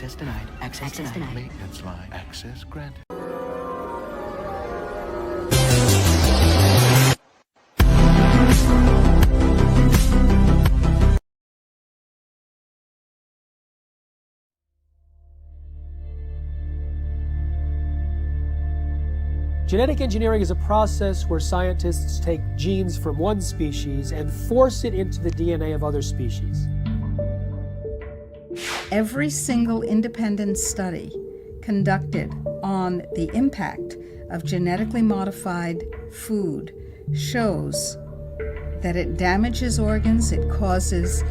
Access denied. Access denied. Maintenance line. Access granted. Genetic engineering is a process where scientists take genes from one species and force it into the DNA of other species. Every single independent study conducted on the impact of genetically modified food shows that it damages organs, it causes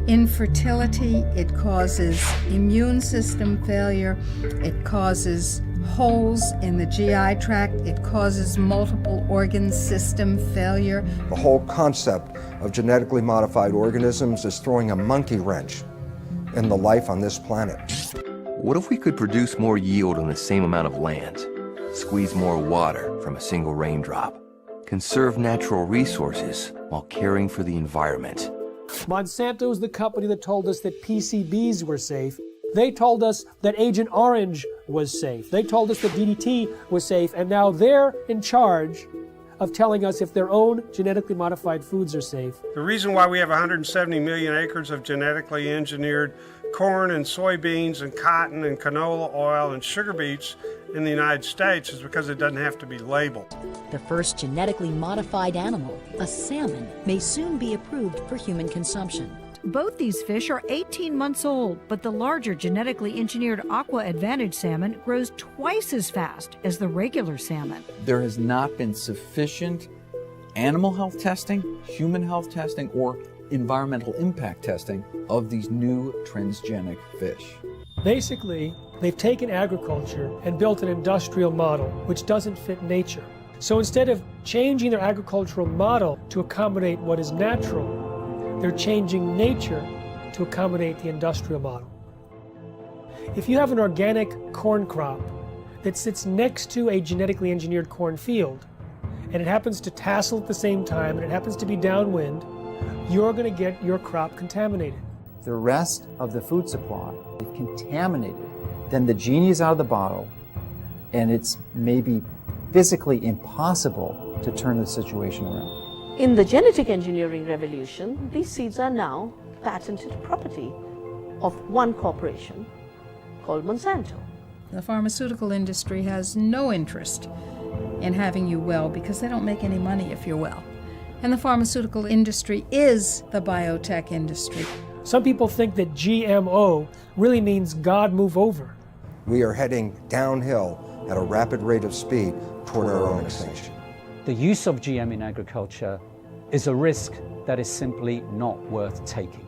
infertility, it causes immune system failure, it causes holes in the GI tract, it causes multiple organ system failure. The whole concept of genetically modified organisms is throwing a monkey wrench in the life on this planet. What if we could produce more yield on the same amount of land, squeeze more water from a single raindrop, conserve natural resources while caring for the environment? Monsanto is the company that told us that PCBs were safe. They told us that Agent Orange was safe. They told us that DDT was safe, and now they're in charge of telling us if their own genetically modified foods are safe. The reason why we have 170 million acres of genetically engineered corn and soybeans and cotton and canola oil and sugar beets in the United States is because it doesn't have to be labeled. The first genetically modified animal, a salmon, may soon be approved for human consumption. Both these fish are 18 months old, but the larger genetically engineered Aqua Advantage salmon grows twice as fast as the regular salmon. There has not been sufficient animal health testing, human health testing, or environmental impact testing of these new transgenic fish. Basically, they've taken agriculture and built an industrial model which doesn't fit nature. So instead of changing their agricultural model to accommodate what is natural, they're changing nature to accommodate the industrial model. If you have an organic corn crop that sits next to a genetically engineered corn field, and it happens to tassel at the same time, and it happens to be downwind, you're going to get your crop contaminated. The rest of the food supply is contaminated. Then the genie is out of the bottle, and it's maybe physically impossible to turn the situation around. In the genetic engineering revolution, these seeds are now patented property of one corporation called Monsanto. The pharmaceutical industry has no interest in having you well because they don't make any money if you're well. And the pharmaceutical industry is the biotech industry. Some people think that GMO really means God move over. We are heading downhill at a rapid rate of speed toward our own extinction. The use of GM in agriculture is a risk that is simply not worth taking.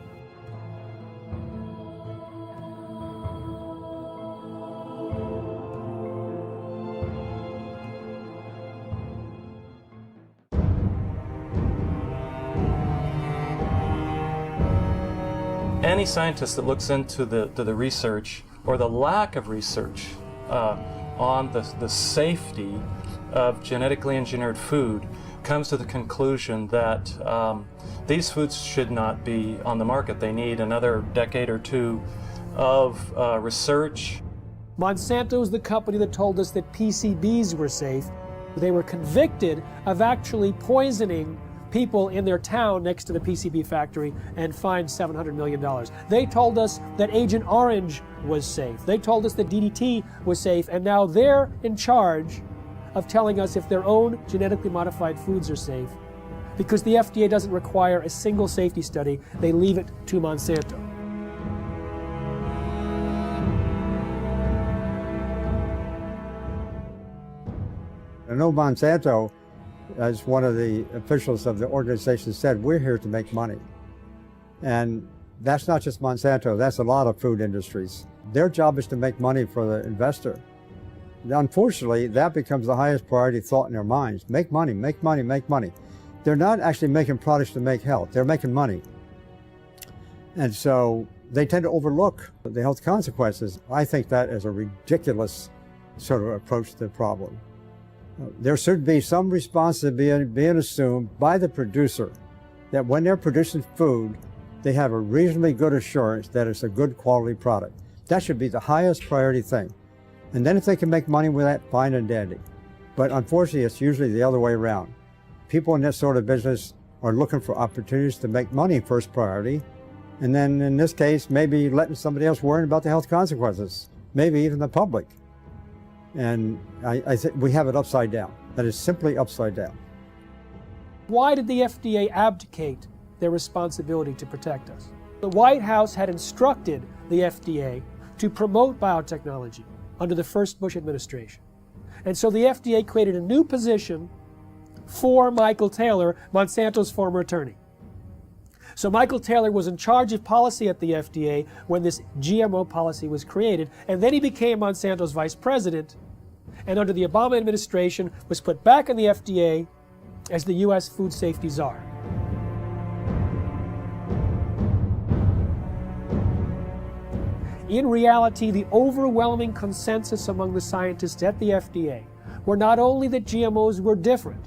Any scientist that looks into the research or the lack of research on the safety of genetically engineered food comes to the conclusion that these foods should not be on the market. They need another decade or two of research. Monsanto is the company that told us that PCBs were safe. They were convicted of actually poisoning people in their town next to the PCB factory and fined $700 million. They told us that Agent Orange was safe. They told us that DDT was safe, and now they're in charge of telling us if their own genetically modified foods are safe. Because the FDA doesn't require a single safety study, they leave it to Monsanto. I know Monsanto, as one of the officials of the organization said, we're here to make money. And that's not just Monsanto, that's a lot of food industries. Their job is to make money for the investor. Unfortunately, that becomes the highest priority thought in their minds. Make money, make money, make money. They're not actually making products to make health, they're making money. And so they tend to overlook the health consequences. I think that is a ridiculous sort of approach to the problem. There should be some responsibility being assumed by the producer that when they're producing food, they have a reasonably good assurance that it's a good quality product. That should be the highest priority thing. And then if they can make money with that, fine and dandy. But unfortunately, it's usually the other way around. People in this sort of business are looking for opportunities to make money first priority. And then in this case, maybe letting somebody else worry about the health consequences, maybe even the public. And I think we have it upside down. That is simply upside down. Why did the FDA abdicate their responsibility to protect us? The White House had instructed the FDA to promote biotechnology under the first Bush administration. And so the FDA created a new position for Michael Taylor, Monsanto's former attorney. So Michael Taylor was in charge of policy at the FDA when this GMO policy was created, and then he became Monsanto's vice president, and under the Obama administration was put back in the FDA as the U.S. food safety czar. In reality, the overwhelming consensus among the scientists at the FDA were not only that GMOs were different,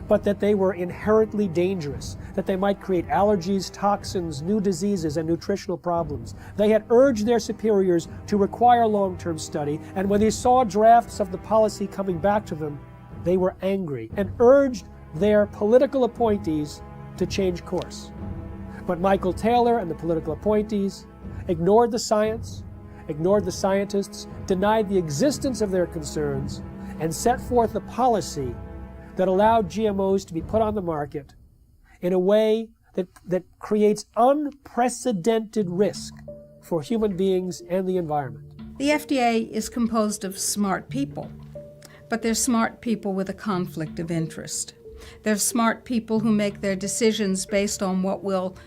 but that they were inherently dangerous, that they might create allergies, toxins, new diseases, and nutritional problems. They had urged their superiors to require long-term study, and when they saw drafts of the policy coming back to them, they were angry and urged their political appointees to change course. But Michael Taylor and the political appointees ignored the science, ignored the scientists, denied the existence of their concerns, and set forth a policy that allowed GMOs to be put on the market in a way that creates unprecedented risk for human beings and the environment. The FDA is composed of smart people, but they're smart people with a conflict of interest. They're smart people who make their decisions based on what will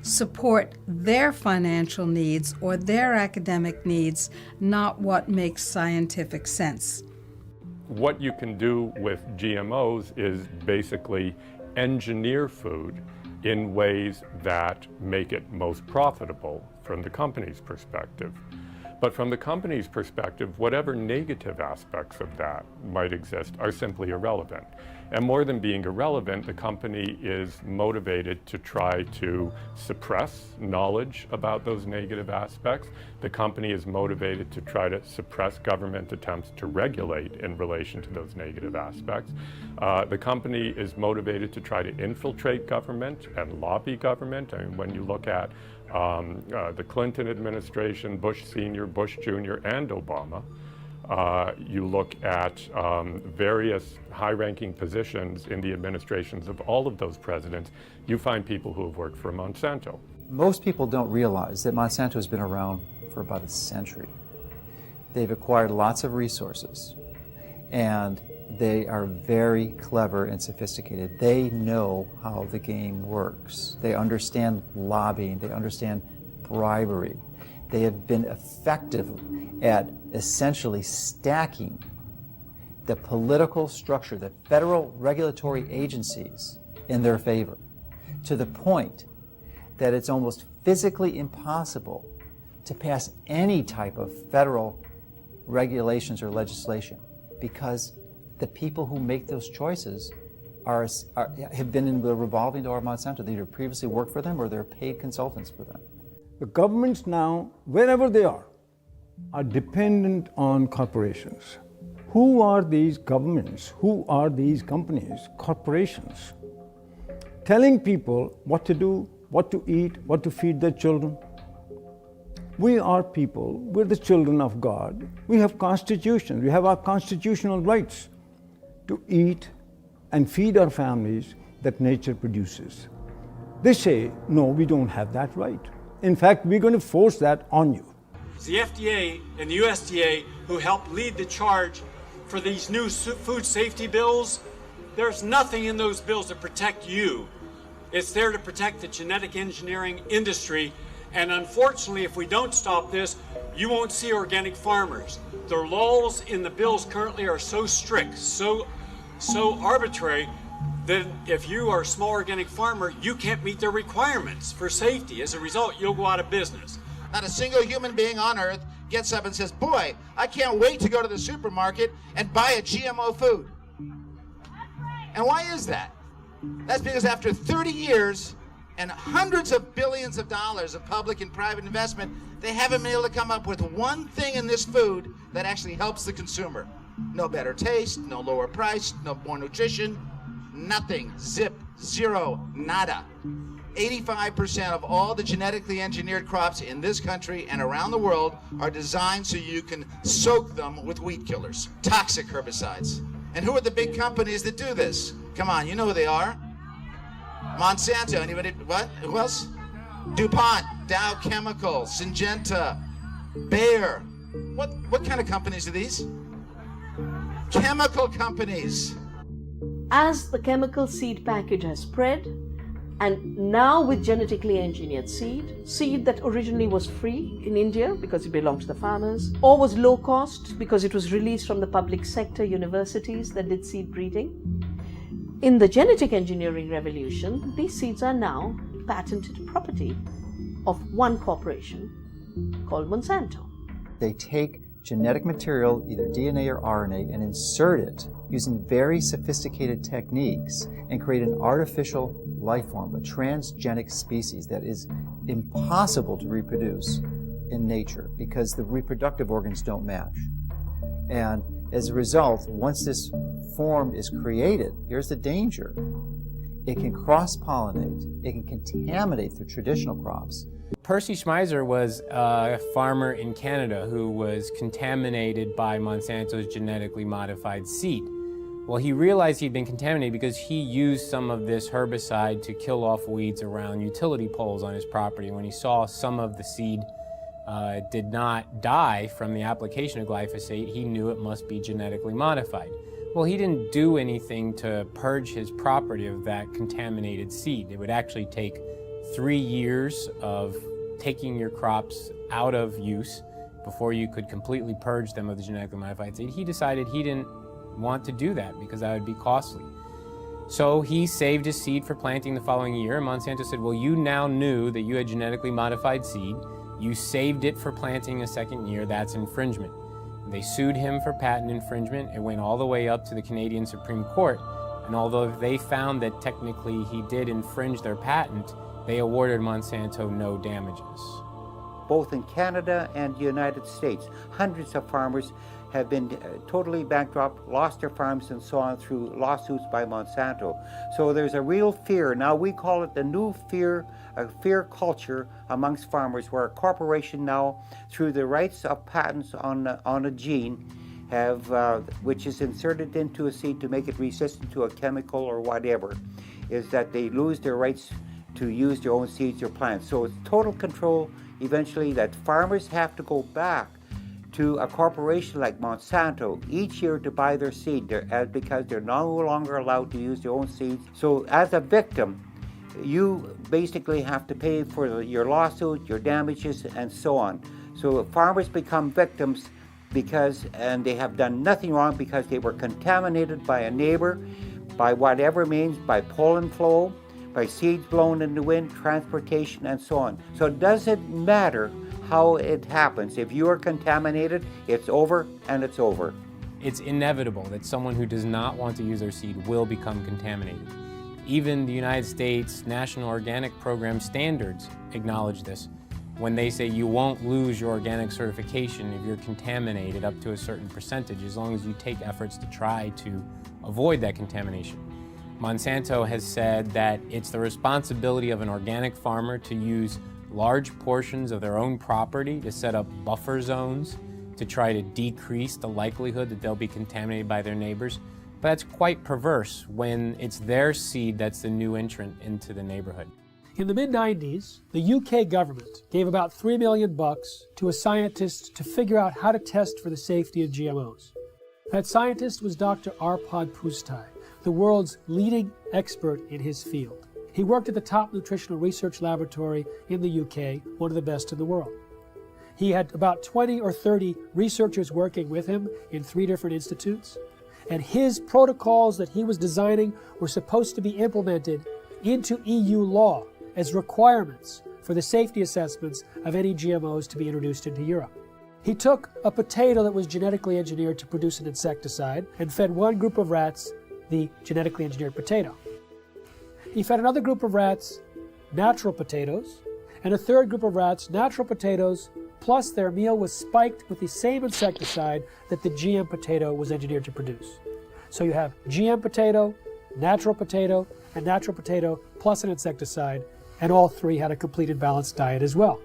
support their financial needs or their academic needs, not what makes scientific sense. What you can do with GMOs is basically engineer food in ways that make it most profitable from the company's perspective. But from the company's perspective, whatever negative aspects of that might exist are simply irrelevant. And more than being irrelevant, the company is motivated to try to suppress knowledge about those negative aspects. The company is motivated to try to suppress government attempts to regulate in relation to those negative aspects. The company is motivated to try to infiltrate government and lobby government. I mean, when you look at the Clinton administration, Bush Sr., Bush Jr., and Obama, you look at various high-ranking positions in the administrations of all of those presidents, you find people who have worked for Monsanto. Most people don't realize that Monsanto has been around for about a century. They've acquired lots of resources, and they are very clever and sophisticated. They know how the game works. They understand lobbying. They understand bribery. They have been effective at essentially stacking the political structure, the federal regulatory agencies in their favor, to the point that it's almost physically impossible to pass any type of federal regulations or legislation, because the people who make those choices have been in the revolving door of Monsanto. They either previously worked for them or they're paid consultants for them. The governments now, wherever they are dependent on corporations. Who are these governments? Who are these companies? Corporations. Telling people what to do, what to eat, what to feed their children. We are people, we're the children of God. We have constitutions, we have our constitutional rights to eat and feed our families that nature produces. They say, no, we don't have that right. In fact, we're going to force that on you. It's the FDA and the USDA who helped lead the charge for these new food safety bills. There's nothing in those bills to protect you. It's there to protect the genetic engineering industry. And unfortunately, if we don't stop this, you won't see organic farmers. The laws in the bills currently are so strict, so arbitrary, that if you are a small organic farmer, you can't meet their requirements for safety. As a result, you'll go out of business. Not a single human being on earth gets up and says, boy, I can't wait to go to the supermarket and buy a GMO food. And why is that? That's because after 30 years, and hundreds of billions of dollars of public and private investment, they haven't been able to come up with one thing in this food that actually helps the consumer. No better taste, no lower price, no more nutrition, nothing. Zip, zero, nada. 85% of all the genetically engineered crops in this country and around the world are designed so you can soak them with weed killers, toxic herbicides. And who are the big companies that do this? Come on, you know who they are. Monsanto, anybody, what? Who else? DuPont, Dow Chemical, Syngenta, Bayer. What kind of companies are these? Chemical companies. As the chemical seed package has spread, and now with genetically engineered seed that originally was free in India because it belonged to the farmers, or was low cost because it was released from the public sector universities that did seed breeding. In the genetic engineering revolution, these seeds are now patented property of one corporation called Monsanto. They take genetic material, either DNA or RNA, and insert it using very sophisticated techniques and create an artificial life form, a transgenic species that is impossible to reproduce in nature because the reproductive organs don't match. And as a result, once this form is created, here's the danger. It can cross-pollinate, it can contaminate the traditional crops. Percy Schmeiser was a farmer in Canada who was contaminated by Monsanto's genetically modified seed. Well, he realized he'd been contaminated because he used some of this herbicide to kill off weeds around utility poles on his property. When he saw some of the seed did not die from the application of glyphosate, he knew it must be genetically modified. Well, he didn't do anything to purge his property of that contaminated seed. It would actually take 3 years of taking your crops out of use before you could completely purge them of the genetically modified seed. He decided he didn't want to do that because that would be costly. So he saved his seed for planting the following year, and Monsanto said, well, you now knew that you had genetically modified seed. You saved it for planting a second year. That's infringement. They sued him for patent infringement. It went all the way up to the Canadian Supreme Court, and although they found that technically he did infringe their patent, they awarded Monsanto no damages. Both in Canada and the United States, hundreds of farmers have been totally bankrupt, lost their farms and so on through lawsuits by Monsanto. So there's a real fear. Now we call it the new fear, a fear culture amongst farmers, where a corporation now, through the rights of patents on a gene, have which is inserted into a seed to make it resistant to a chemical or whatever, is that they lose their rights to use their own seeds or plants. So it's total control eventually that farmers have to go back to a corporation like Monsanto each year to buy their seed because they're no longer allowed to use their own seeds. So as a victim, you basically have to pay for your lawsuit, your damages, and so on. So farmers become victims and they have done nothing wrong because they were contaminated by a neighbor, by whatever means, by pollen flow, by seeds blown in the wind, transportation, and so on. So it doesn't matter how it happens. If you are contaminated, it's over and it's over. It's inevitable that someone who does not want to use their seed will become contaminated. Even the United States National Organic Program standards acknowledge this when they say you won't lose your organic certification if you're contaminated up to a certain percentage, as long as you take efforts to try to avoid that contamination. Monsanto has said that it's the responsibility of an organic farmer to use large portions of their own property to set up buffer zones to try to decrease the likelihood that they'll be contaminated by their neighbors. But that's quite perverse when it's their seed that's the new entrant into the neighborhood. In the mid-90s, the UK government gave about $3 million to a scientist to figure out how to test for the safety of GMOs. That scientist was Dr. Arpad Pusztai, the world's leading expert in his field. He worked at the top nutritional research laboratory in the UK, one of the best in the world. He had about 20 or 30 researchers working with him in 3 different institutes, and his protocols that he was designing were supposed to be implemented into EU law as requirements for the safety assessments of any GMOs to be introduced into Europe. He took a potato that was genetically engineered to produce an insecticide and fed one group of rats the genetically engineered potato. He fed another group of rats natural potatoes, and a third group of rats, natural potatoes, plus their meal was spiked with the same insecticide that the GM potato was engineered to produce. So you have GM potato, natural potato, and natural potato plus an insecticide, and all three had a complete and balanced diet as well.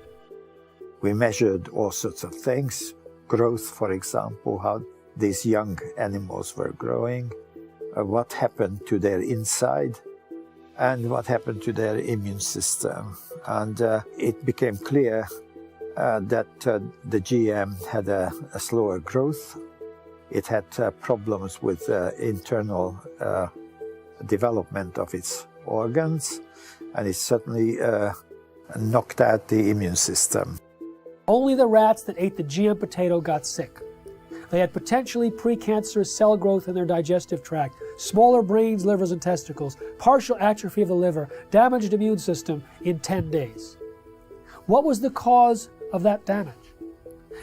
We measured all sorts of things, growth, for example, how these young animals were growing, what happened to their inside, and what happened to their immune system. And it became clear that the GM had a slower growth. It had problems with internal development of its organs, and it certainly knocked out the immune system. Only the rats that ate the GM potato got sick. They had potentially precancerous cell growth in their digestive tract, smaller brains, livers, and testicles, partial atrophy of the liver, damaged immune system in 10 days. What was the cause of that damage?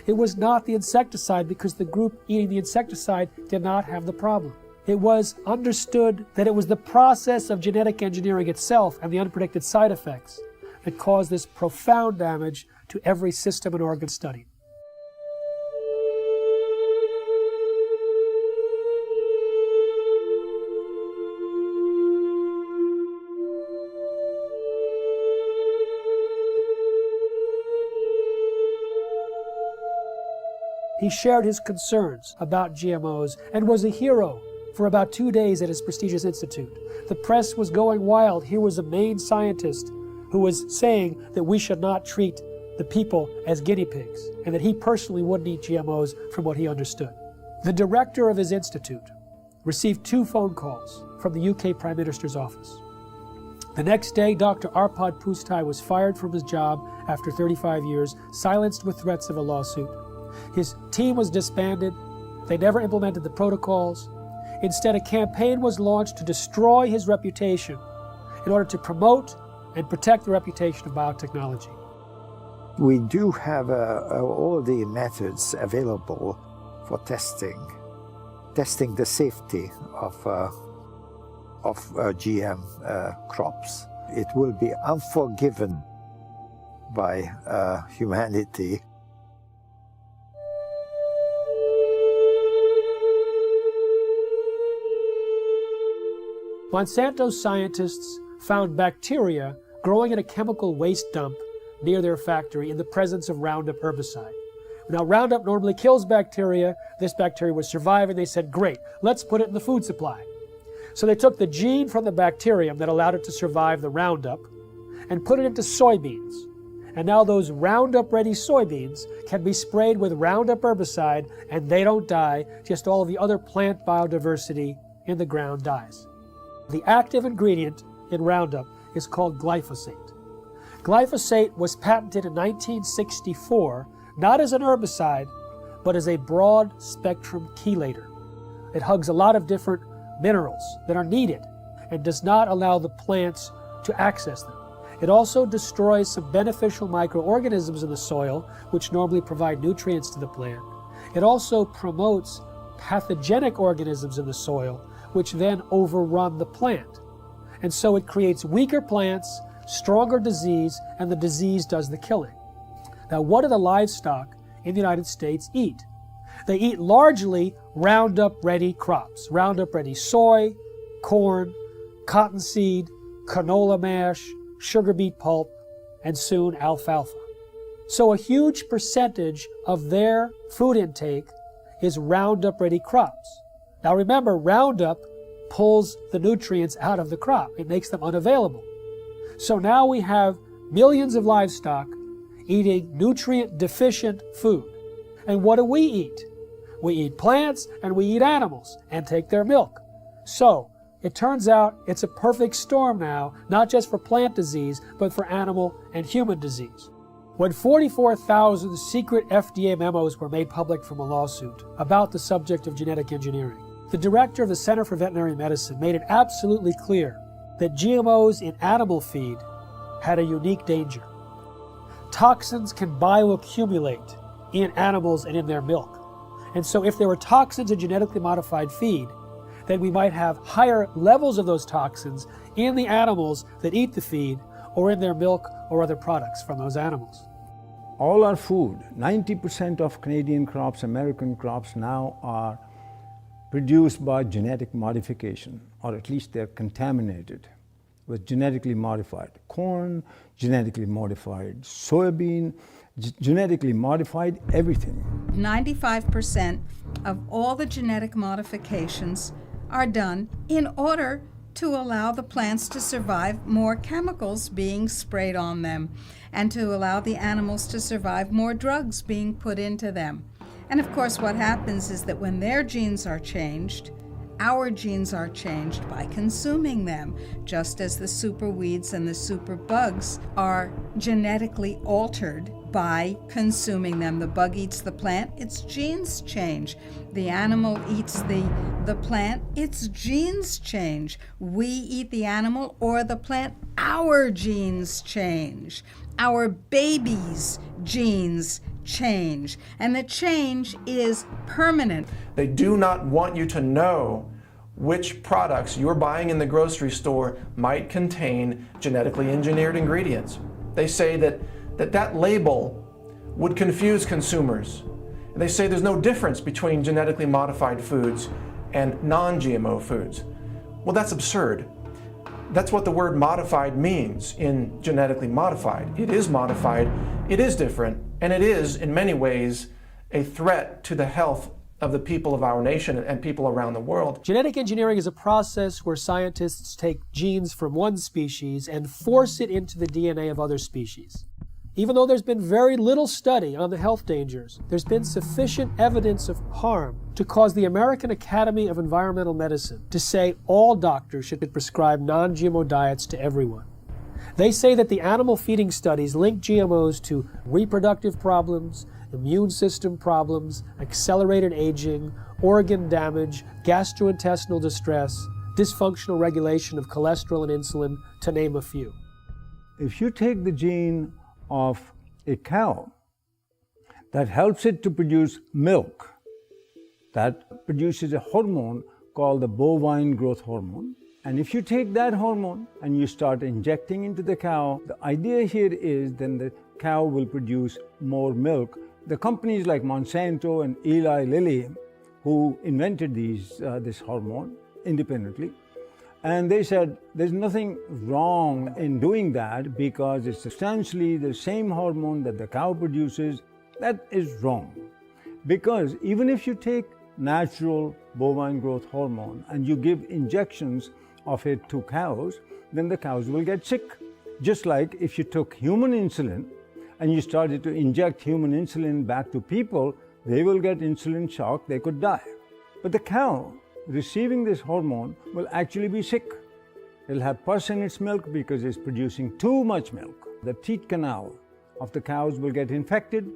It was not the insecticide, because the group eating the insecticide did not have the problem. It was understood that it was the process of genetic engineering itself and the unpredicted side effects that caused this profound damage to every system and organ studied. He shared his concerns about GMOs and was a hero for about 2 days at his prestigious institute. The press was going wild. Here was a main scientist who was saying that we should not treat the people as guinea pigs, and that he personally wouldn't eat GMOs from what he understood. The director of his institute received 2 phone calls from the UK Prime Minister's office. The next day, Dr. Arpad Pustai was fired from his job after 35 years, silenced with threats of a lawsuit. His team was disbanded. They never implemented the protocols. Instead, a campaign was launched to destroy his reputation in order to promote and protect the reputation of biotechnology. We do have all the methods available for testing the safety of GM crops. It will be unforgiven by humanity. Monsanto scientists found bacteria growing in a chemical waste dump near their factory in the presence of Roundup herbicide. Now, Roundup normally kills bacteria. This bacteria was surviving. They said, great, let's put it in the food supply. So they took the gene from the bacterium that allowed it to survive the Roundup and put it into soybeans. And now those Roundup-ready soybeans can be sprayed with Roundup herbicide, and they don't die. Just all of the other plant biodiversity in the ground dies. The active ingredient in Roundup is called glyphosate. Glyphosate was patented in 1964, not as an herbicide, but as a broad-spectrum chelator. It hugs a lot of different minerals that are needed and does not allow the plants to access them. It also destroys some beneficial microorganisms in the soil, which normally provide nutrients to the plant. It also promotes pathogenic organisms in the soil, which then overrun the plant. And so it creates weaker plants, stronger disease, and the disease does the killing. Now, what do the livestock in the United States eat? They eat largely Roundup-ready crops. Roundup-ready soy, corn, cottonseed, canola mash, sugar beet pulp, and soon alfalfa. So a huge percentage of their food intake is Roundup-ready crops. Now remember, Roundup pulls the nutrients out of the crop. It makes them unavailable. So now we have millions of livestock eating nutrient-deficient food. And what do we eat? We eat plants and we eat animals and take their milk. So it turns out it's a perfect storm now, not just for plant disease, but for animal and human disease. When 44,000 secret FDA memos were made public from a lawsuit about the subject of genetic engineering, the director of the Center for Veterinary Medicine made it absolutely clear that GMOs in animal feed had a unique danger. Toxins can bioaccumulate in animals and in their milk. And so if there were toxins in genetically modified feed, then we might have higher levels of those toxins in the animals that eat the feed, or in their milk or other products from those animals. All our food, 90% of Canadian crops, American crops now are produced by genetic modification, or at least they're contaminated with genetically modified corn, genetically modified soybean, genetically modified everything. 95% of all the genetic modifications are done in order to allow the plants to survive more chemicals being sprayed on them and to allow the animals to survive more drugs being put into them. And of course, what happens is that when their genes are changed, our genes are changed by consuming them, just as the superweeds and the superbugs are genetically altered by consuming them. The bug eats the plant, its genes change. The animal eats the plant, its genes change. We eat the animal or the plant, our genes change. Our babies' genes change, and the change is permanent. They do not want you to know which products you're buying in the grocery store might contain genetically engineered ingredients. They say that label would confuse consumers. They say there's no difference between genetically modified foods and non-GMO foods. Well, that's absurd. That's what the word modified means in genetically modified. It is modified, it is different, and it is, in many ways, a threat to the health of the people of our nation and people around the world. Genetic engineering is a process where scientists take genes from one species and force it into the DNA of other species. Even though there's been very little study on the health dangers, there's been sufficient evidence of harm to cause the American Academy of Environmental Medicine to say all doctors should prescribe non-GMO diets to everyone. They say that the animal feeding studies link GMOs to reproductive problems, immune system problems, accelerated aging, organ damage, gastrointestinal distress, dysfunctional regulation of cholesterol and insulin, to name a few. If you take the gene of a cow that helps it to produce milk, that produces a hormone called the bovine growth hormone, and if you take that hormone and you start injecting into the cow, the idea here is then the cow will produce more milk. The companies like Monsanto and Eli Lilly, who invented this hormone independently, and they said there's nothing wrong in doing that because it's substantially the same hormone that the cow produces. That is wrong. Because even if you take natural bovine growth hormone and you give injections of it to cows, then the cows will get sick. Just like if you took human insulin and you started to inject human insulin back to people, they will get insulin shock, they could die. But the cow receiving this hormone will actually be sick. It'll have pus in its milk because it's producing too much milk. The teat canal of the cows will get infected,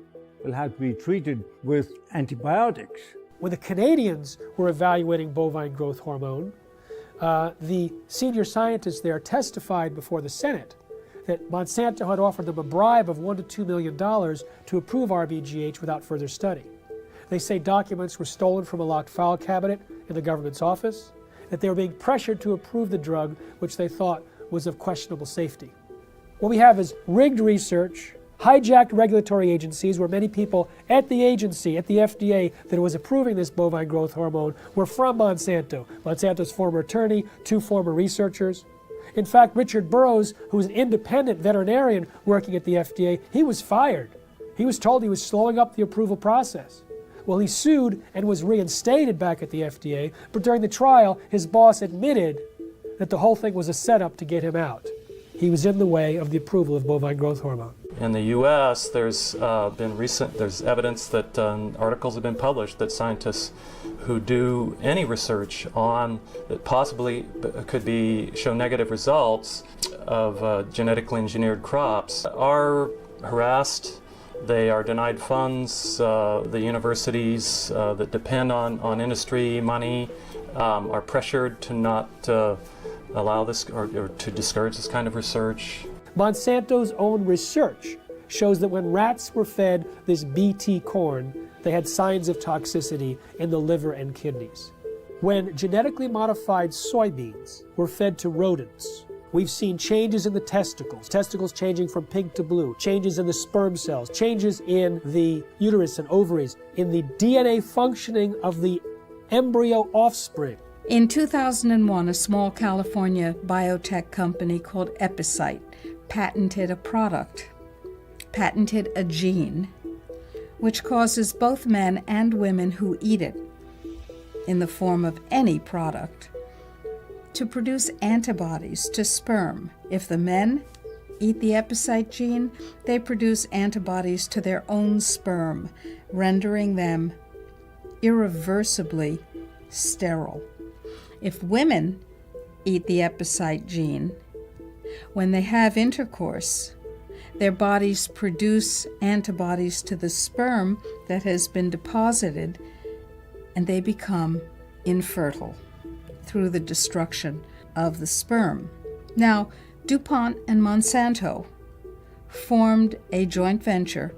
will have to be treated with antibiotics. When the Canadians were evaluating bovine growth hormone, the senior scientists there testified before the Senate that Monsanto had offered them a bribe of $1 to $2 million to approve RBGH without further study. They say documents were stolen from a locked file cabinet in the government's office, that they were being pressured to approve the drug, which they thought was of questionable safety. What we have is rigged research, hijacked regulatory agencies where many people at the agency, at the FDA, that was approving this bovine growth hormone were from Monsanto. Monsanto's former attorney, 2 former researchers. In fact, Richard Burroughs, who was an independent veterinarian working at the FDA, he was fired. He was told he was slowing up the approval process. Well, he sued and was reinstated back at the FDA, but during the trial, his boss admitted that the whole thing was a setup to get him out. He was in the way of the approval of bovine growth hormone. In the U.S., there's evidence that articles have been published that scientists who do any research on that possibly could show negative results of genetically engineered crops are harassed. They are denied funds. The universities that depend on industry money are pressured to not allow this or to discourage this kind of research. Monsanto's own research shows that when rats were fed this BT corn, they had signs of toxicity in the liver and kidneys. When genetically modified soybeans were fed to rodents, We've seen changes in the testicles changing from pink to blue, changes in the sperm cells, changes in the uterus and ovaries, in the DNA functioning of the embryo offspring. In 2001, a small California biotech company called Epicite patented a gene, which causes both men and women who eat it, in the form of any product, to produce antibodies to sperm. If the men eat the Epicite gene, they produce antibodies to their own sperm, rendering them irreversibly sterile. If women eat the Epicite gene, when they have intercourse, their bodies produce antibodies to the sperm that has been deposited, and they become infertile through the destruction of the sperm. Now, DuPont and Monsanto formed a joint venture,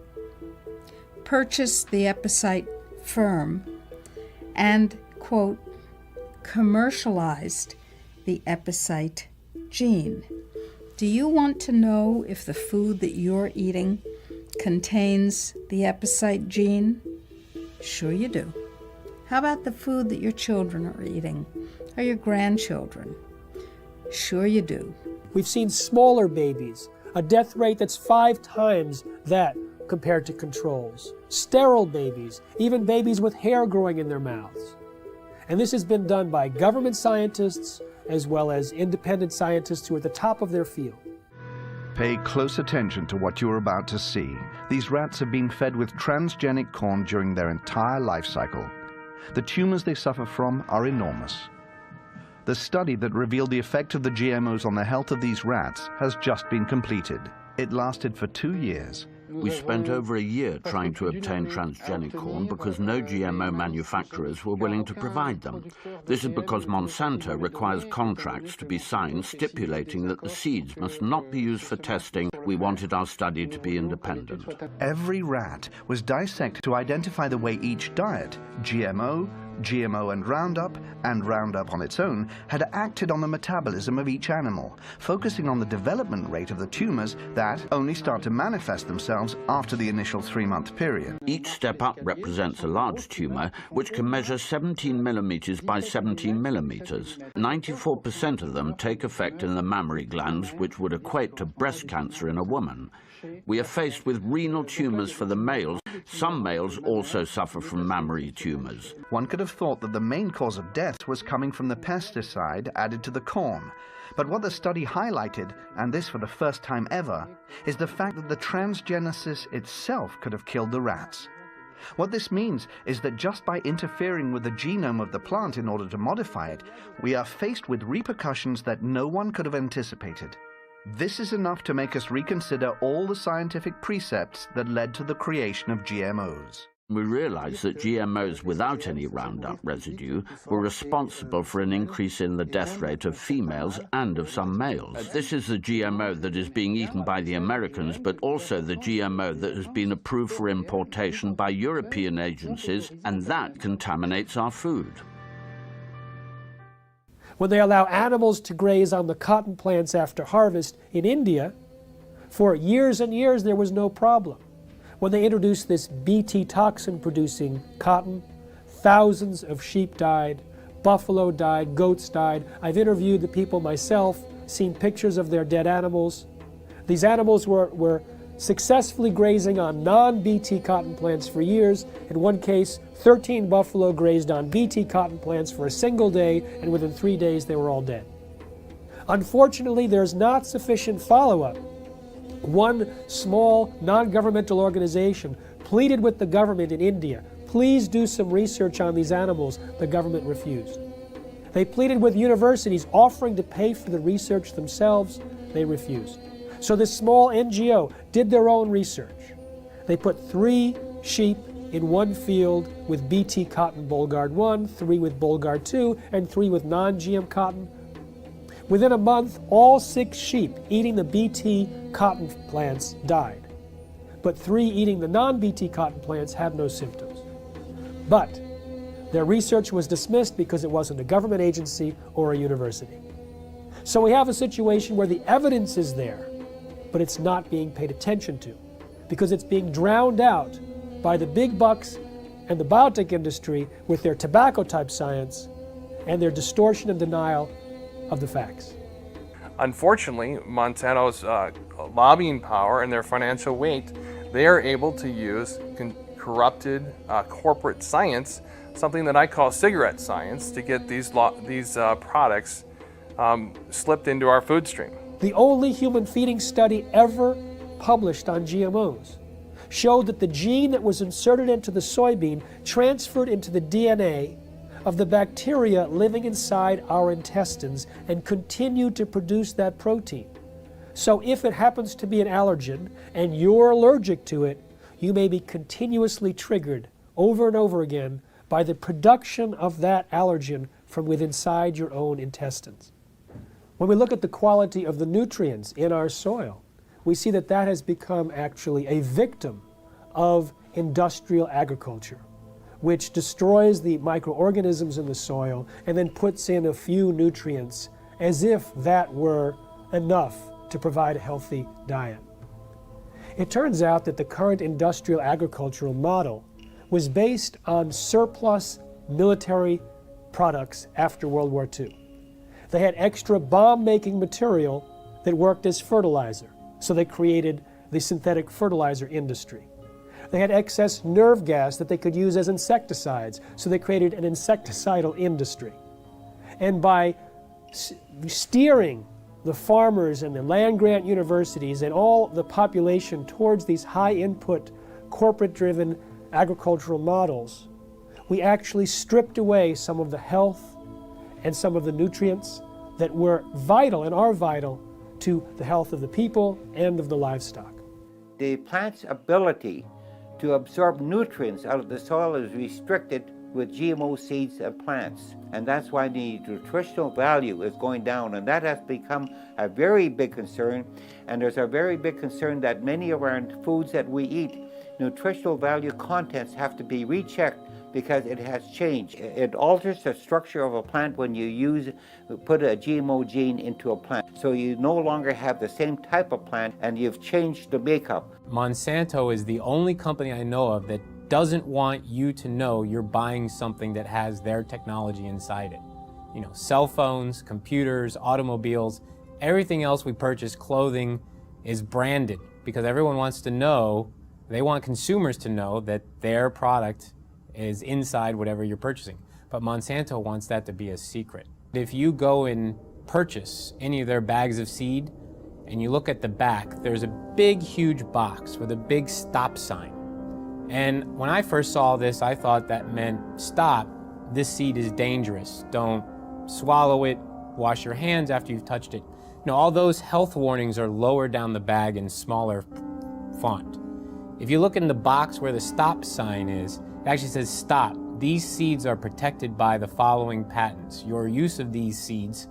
purchased the Epicite firm, and, quote, commercialized the Epicite gene. Do you want to know if the food that you're eating contains the Epicite gene? Sure you do. How about the food that your children are eating, or your grandchildren? Sure you do. We've seen smaller babies, a death rate that's 5 times that compared to controls. Sterile babies, even babies with hair growing in their mouths. And this has been done by government scientists as well as independent scientists who are at the top of their field. Pay close attention to what you're about to see. These rats have been fed with transgenic corn during their entire life cycle. The tumors they suffer from are enormous. The study that revealed the effect of the GMOs on the health of these rats has just been completed. It lasted for 2 years. We spent over a year trying to obtain transgenic corn because no GMO manufacturers were willing to provide them. This is because Monsanto requires contracts to be signed stipulating that the seeds must not be used for testing. We wanted our study to be independent. Every rat was dissected to identify the way each diet, GMO, GMO and Roundup on its own, had acted on the metabolism of each animal, focusing on the development rate of the tumors that only start to manifest themselves after the initial 3-month period. Each step up represents a large tumor, which can measure 17 millimeters by 17 millimeters. 94% of them take effect in the mammary glands, which would equate to breast cancer in a woman. We are faced with renal tumors for the males. Some males also suffer from mammary tumors. One could have thought that the main cause of death was coming from the pesticide added to the corn. But what the study highlighted, and this for the first time ever, is the fact that the transgenesis itself could have killed the rats. What this means is that just by interfering with the genome of the plant in order to modify it, we are faced with repercussions that no one could have anticipated. This is enough to make us reconsider all the scientific precepts that led to the creation of GMOs. We realized that GMOs without any Roundup residue were responsible for an increase in the death rate of females and of some males. This is the GMO that is being eaten by the Americans, but also the GMO that has been approved for importation by European agencies, and that contaminates our food. When they allow animals to graze on the cotton plants after harvest in India, for years and years there was no problem. When they introduced this Bt toxin-producing cotton, thousands of sheep died, buffalo died, goats died. I've interviewed the people myself, seen pictures of their dead animals. These animals were successfully grazing on non-Bt cotton plants for years. In one case, 13 buffalo grazed on Bt cotton plants for a single day, and within 3 days they were all dead. Unfortunately, there's not sufficient follow-up. One small non-governmental organization pleaded with the government in India, please do some research on these animals. The government refused. They pleaded with universities offering to pay for the research themselves. They refused. So this small NGO did their own research. They put 3 sheep in one field with Bt cotton Bollgard 1, 3 with Bollgard 2, and 3 with non-GM cotton. Within a month, all 6 sheep eating the Bt cotton plants died. But 3 eating the non-Bt cotton plants had no symptoms. But their research was dismissed because it wasn't a government agency or a university. So we have a situation where the evidence is there, but it's not being paid attention to because it's being drowned out by the big bucks and the biotech industry with their tobacco-type science and their distortion and denial of the facts. Unfortunately, Monsanto's lobbying power and their financial weight, they are able to use corrupted corporate science, something that I call cigarette science, to get these products slipped into our food stream. The only human feeding study ever published on GMOs showed that the gene that was inserted into the soybean transferred into the DNA of the bacteria living inside our intestines and continued to produce that protein. So if it happens to be an allergen and you're allergic to it, you may be continuously triggered over and over again by the production of that allergen from within inside your own intestines. When we look at the quality of the nutrients in our soil, we see that that has become actually a victim of industrial agriculture, which destroys the microorganisms in the soil and then puts in a few nutrients as if that were enough to provide a healthy diet. It turns out that the current industrial agricultural model was based on surplus military products after World War II. They had extra bomb-making material that worked as fertilizer, so they created the synthetic fertilizer industry. They had excess nerve gas that they could use as insecticides, so they created an insecticidal industry. And by steering the farmers and the land-grant universities and all the population towards these high-input, corporate-driven agricultural models, we actually stripped away some of the health and some of the nutrients that were vital and are vital to the health of the people and of the livestock. The plant's ability to absorb nutrients out of the soil is restricted with GMO seeds and plants. And that's why the nutritional value is going down. And that has become a very big concern. And there's a very big concern that many of our foods that we eat, nutritional value contents have to be rechecked because it has changed. It alters the structure of a plant when you put a GMO gene into a plant. So you no longer have the same type of plant and you've changed the makeup. Monsanto is the only company I know of that doesn't want you to know you're buying something that has their technology inside it. You know, cell phones, computers, automobiles, everything else we purchase, clothing, is branded because everyone wants to know, they want consumers to know that their product is inside whatever you're purchasing. But Monsanto wants that to be a secret. If you go and purchase any of their bags of seed and you look at the back, there's a big, huge box with a big stop sign. And when I first saw this, I thought that meant stop, this seed is dangerous. Don't swallow it, wash your hands after you've touched it. No, all those health warnings are lower down the bag in smaller font. If you look in the box where the stop sign is, it actually says stop. These seeds are protected by the following patents. Your use of these seeds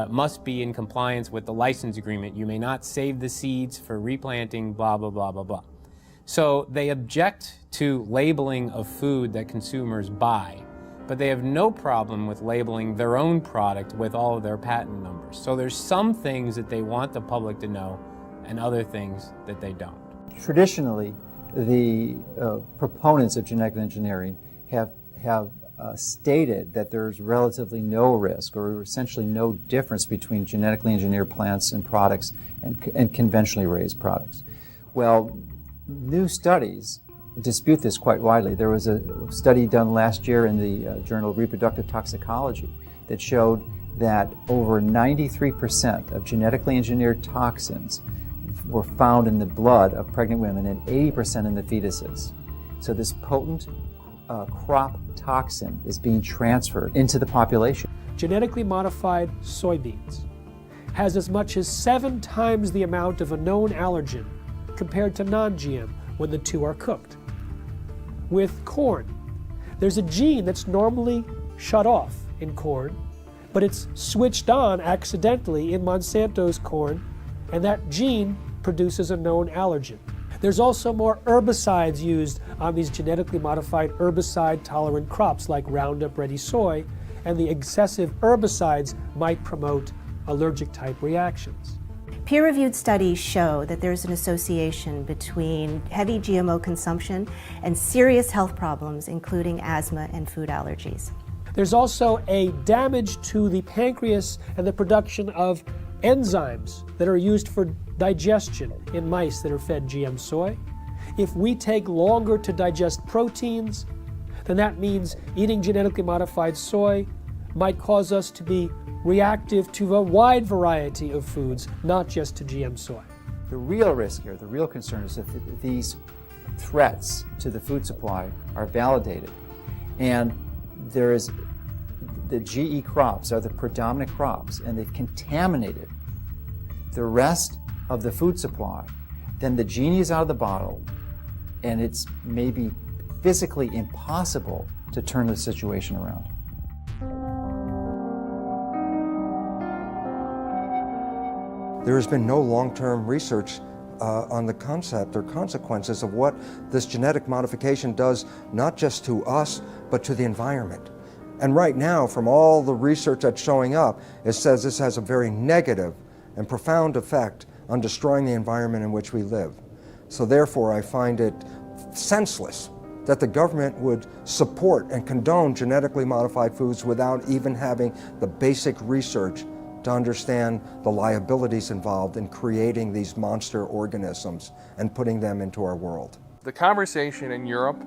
must be in compliance with the license agreement. You may not save the seeds for replanting, blah, blah, blah, blah, blah. So they object to labeling of food that consumers buy, but they have no problem with labeling their own product with all of their patent numbers. So there's some things that they want the public to know and other things that they don't. Traditionally, the proponents of genetic engineering have stated that there's relatively no risk or essentially no difference between genetically engineered plants and products and conventionally raised products. Well, new studies dispute this quite widely. There was a study done last year in the Journal of Reproductive Toxicology that showed that over 93% of genetically engineered toxins were found in the blood of pregnant women and 80% in the fetuses. So this potent crop toxin is being transferred into the population. Genetically modified soybeans has as much as 7 times the amount of a known allergen compared to non-GM when the two are cooked. With corn, there's a gene that's normally shut off in corn, but it's switched on accidentally in Monsanto's corn, and that gene produces a known allergen. There's also more herbicides used on these genetically modified herbicide-tolerant crops like Roundup Ready soy, and the excessive herbicides might promote allergic type reactions. Peer-reviewed studies show that there's an association between heavy GMO consumption and serious health problems, including asthma and food allergies. There's also a damage to the pancreas and the production of enzymes that are used for digestion in mice that are fed GM soy. If we take longer to digest proteins, then that means eating genetically modified soy might cause us to be reactive to a wide variety of foods, not just to GM soy. The real risk here, the real concern is that these threats to the food supply are validated. And there is, the GE crops are the predominant crops, and they've contaminated the rest of the food supply. Then the genie is out of the bottle, and it's maybe physically impossible to turn the situation around. There has been no long-term research on the concept or consequences of what this genetic modification does, not just to us, but to the environment. And right now, from all the research that's showing up, it says this has a very negative and profound effect on destroying the environment in which we live. So therefore, I find it senseless that the government would support and condone genetically modified foods without even having the basic research to understand the liabilities involved in creating these monster organisms and putting them into our world. The conversation in Europe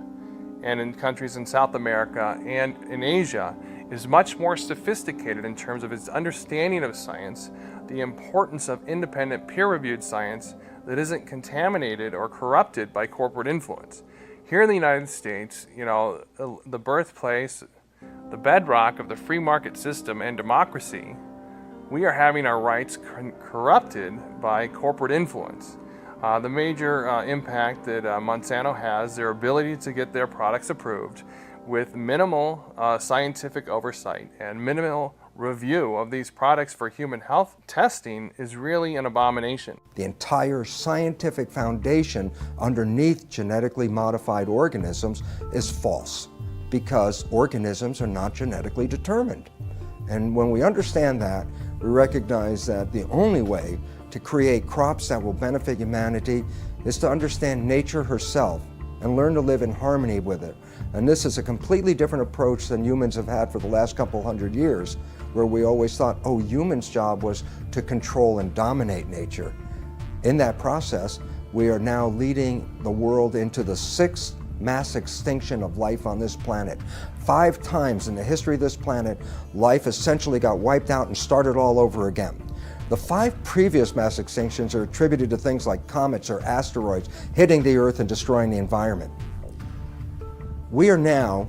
and in countries in South America and in Asia is much more sophisticated in terms of its understanding of science, the importance of independent peer-reviewed science that isn't contaminated or corrupted by corporate influence. Here in the United States, you know, the birthplace, the bedrock of the free market system and democracy, we are having our rights corrupted by corporate influence. The major impact that Monsanto has, their ability to get their products approved with minimal scientific oversight and minimal review of these products for human health testing is really an abomination. The entire scientific foundation underneath genetically modified organisms is false because organisms are not genetically determined. And when we understand that, we recognize that the only way to create crops that will benefit humanity is to understand nature herself and learn to live in harmony with it. And this is a completely different approach than humans have had for the last couple hundred years, where we always thought, oh, humans' job was to control and dominate nature. In that process, we are now leading the world into the 6th mass extinction of life on this planet. 5 times in the history of this planet, life essentially got wiped out and started all over again. The 5 previous mass extinctions are attributed to things like comets or asteroids hitting the Earth and destroying the environment. We are now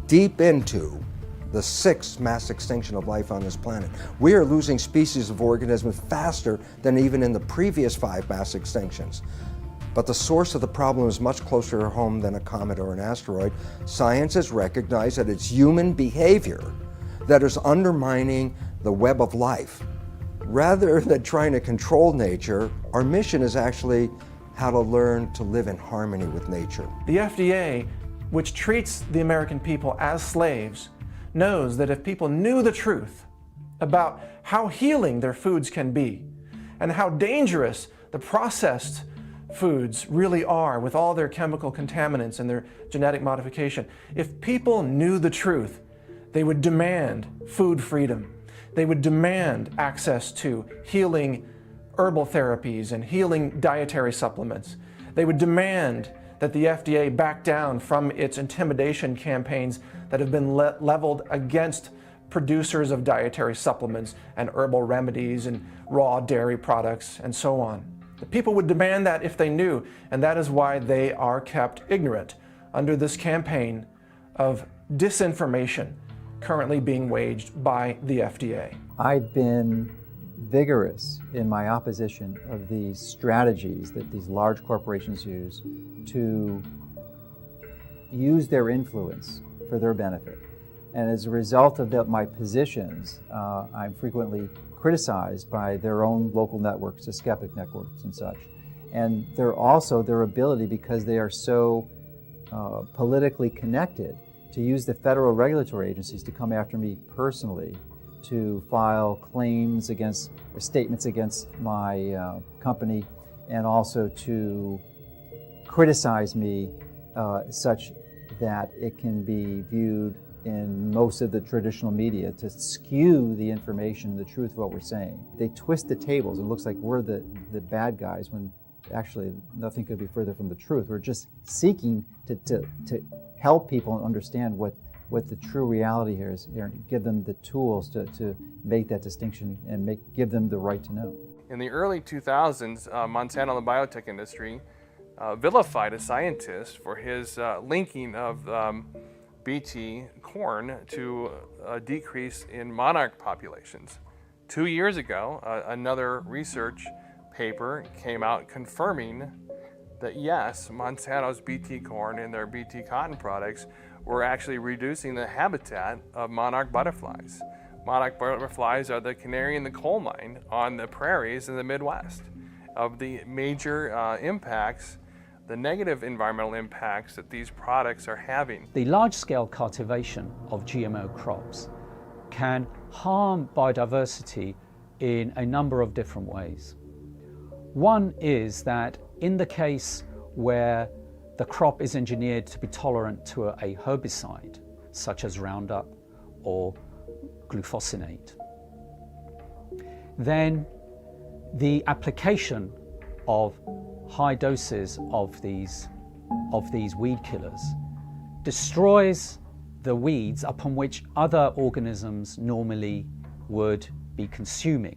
deep into the 6th mass extinction of life on this planet. We are losing species of organisms faster than even in the previous 5 mass extinctions. But the source of the problem is much closer to home than a comet or an asteroid. Science has recognized that it's human behavior that is undermining the web of life. Rather than trying to control nature, our mission is actually how to learn to live in harmony with nature. The FDA, which treats the American people as slaves, knows that if people knew the truth about how healing their foods can be and how dangerous the processed foods really are with all their chemical contaminants and their genetic modification, if people knew the truth, they would demand food freedom. They would demand access to healing herbal therapies and healing dietary supplements. They would demand that the FDA back down from its intimidation campaigns that have been leveled against producers of dietary supplements and herbal remedies and raw dairy products and so on. The people would demand that if they knew, and that is why they are kept ignorant under this campaign of disinformation currently being waged by the FDA. I've been vigorous in my opposition of these strategies that these large corporations use to use their influence for their benefit. And as a result of my positions, I'm frequently criticized by their own local networks, the skeptic networks and such. And they're also their ability, because they are so politically connected, to use the federal regulatory agencies to come after me personally to file claims against or statements against my company, and also to criticize me such that it can be viewed in most of the traditional media to skew the information, the truth of what we're saying. They twist the tables. It looks like we're the bad guys when actually nothing could be further from the truth. We're just seeking to help people understand what the true reality here is, and give them the tools to make that distinction and give them the right to know. In the early 2000s, Monsanto and the biotech industry vilified a scientist for his linking of Bt corn to a decrease in monarch populations. 2 years ago, another research paper came out confirming that yes, Monsanto's Bt corn and their Bt cotton products were actually reducing the habitat of monarch butterflies. Monarch butterflies are the canary in the coal mine on the prairies in the Midwest. Of the major impacts, the negative environmental impacts that these products are having. The large-scale cultivation of GMO crops can harm biodiversity in a number of different ways. One is that in the case where the crop is engineered to be tolerant to a herbicide, such as Roundup or glufosinate, then the application of high doses of these weed killers destroys the weeds upon which other organisms normally would be consuming.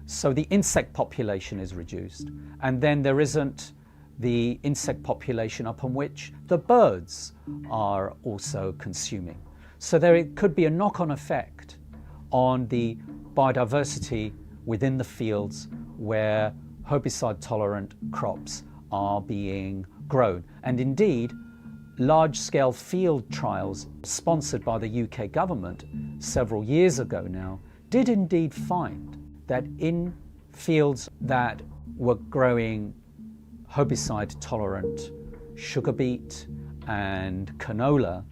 So the insect population is reduced, and then there isn't the insect population upon which the birds are also consuming. So there could be a knock-on effect on the biodiversity within the fields where herbicide-tolerant crops are being grown. And indeed, large-scale field trials sponsored by the UK government several years ago now did indeed find that in fields that were growing herbicide-tolerant sugar beet and canola,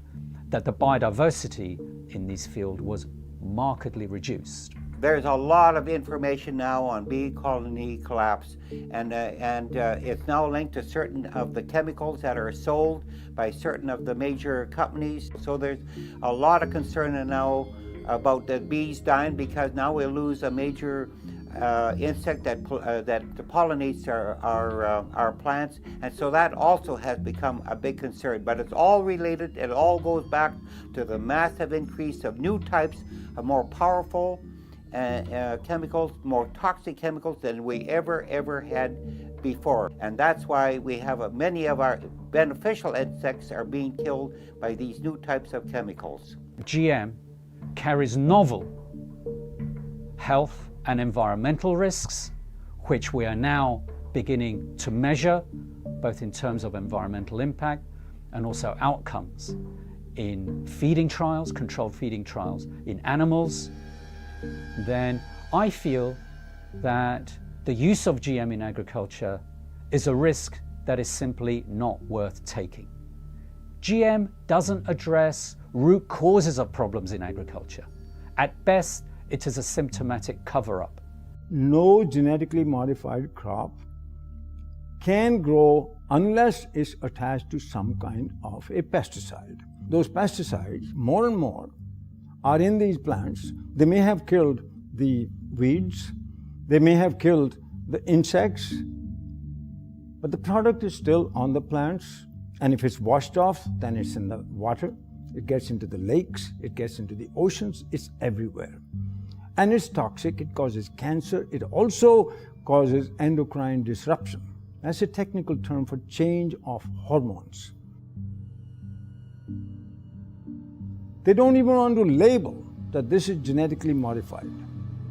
that the biodiversity in these fields was markedly reduced. There's a lot of information now on bee colony collapse, and it's now linked to certain of the chemicals that are sold by certain of the major companies. So there's a lot of concern now about the bees dying, because now we'll lose a major insect that pollinates our plants, and so that also has become a big concern. But it's all related. It all goes back to the massive increase of new types of more powerful chemicals, more toxic chemicals than we ever had before. And that's why we have many of our beneficial insects are being killed by these new types of chemicals. GM carries novel health and environmental risks, which we are now beginning to measure, both in terms of environmental impact and also outcomes in feeding trials, controlled feeding trials in animals. Then I feel that the use of GM in agriculture is a risk that is simply not worth taking. GM doesn't address root causes of problems in agriculture. At best, it is a symptomatic cover-up. No genetically modified crop can grow unless it's attached to some kind of a pesticide. Those pesticides, more and more, are in these plants. They may have killed the weeds, they may have killed the insects, but the product is still on the plants. And if it's washed off, then it's in the water, it gets into the lakes, it gets into the oceans, it's everywhere. And it's toxic, it causes cancer, it also causes endocrine disruption. That's a technical term for change of hormones. They don't even want to label that this is genetically modified.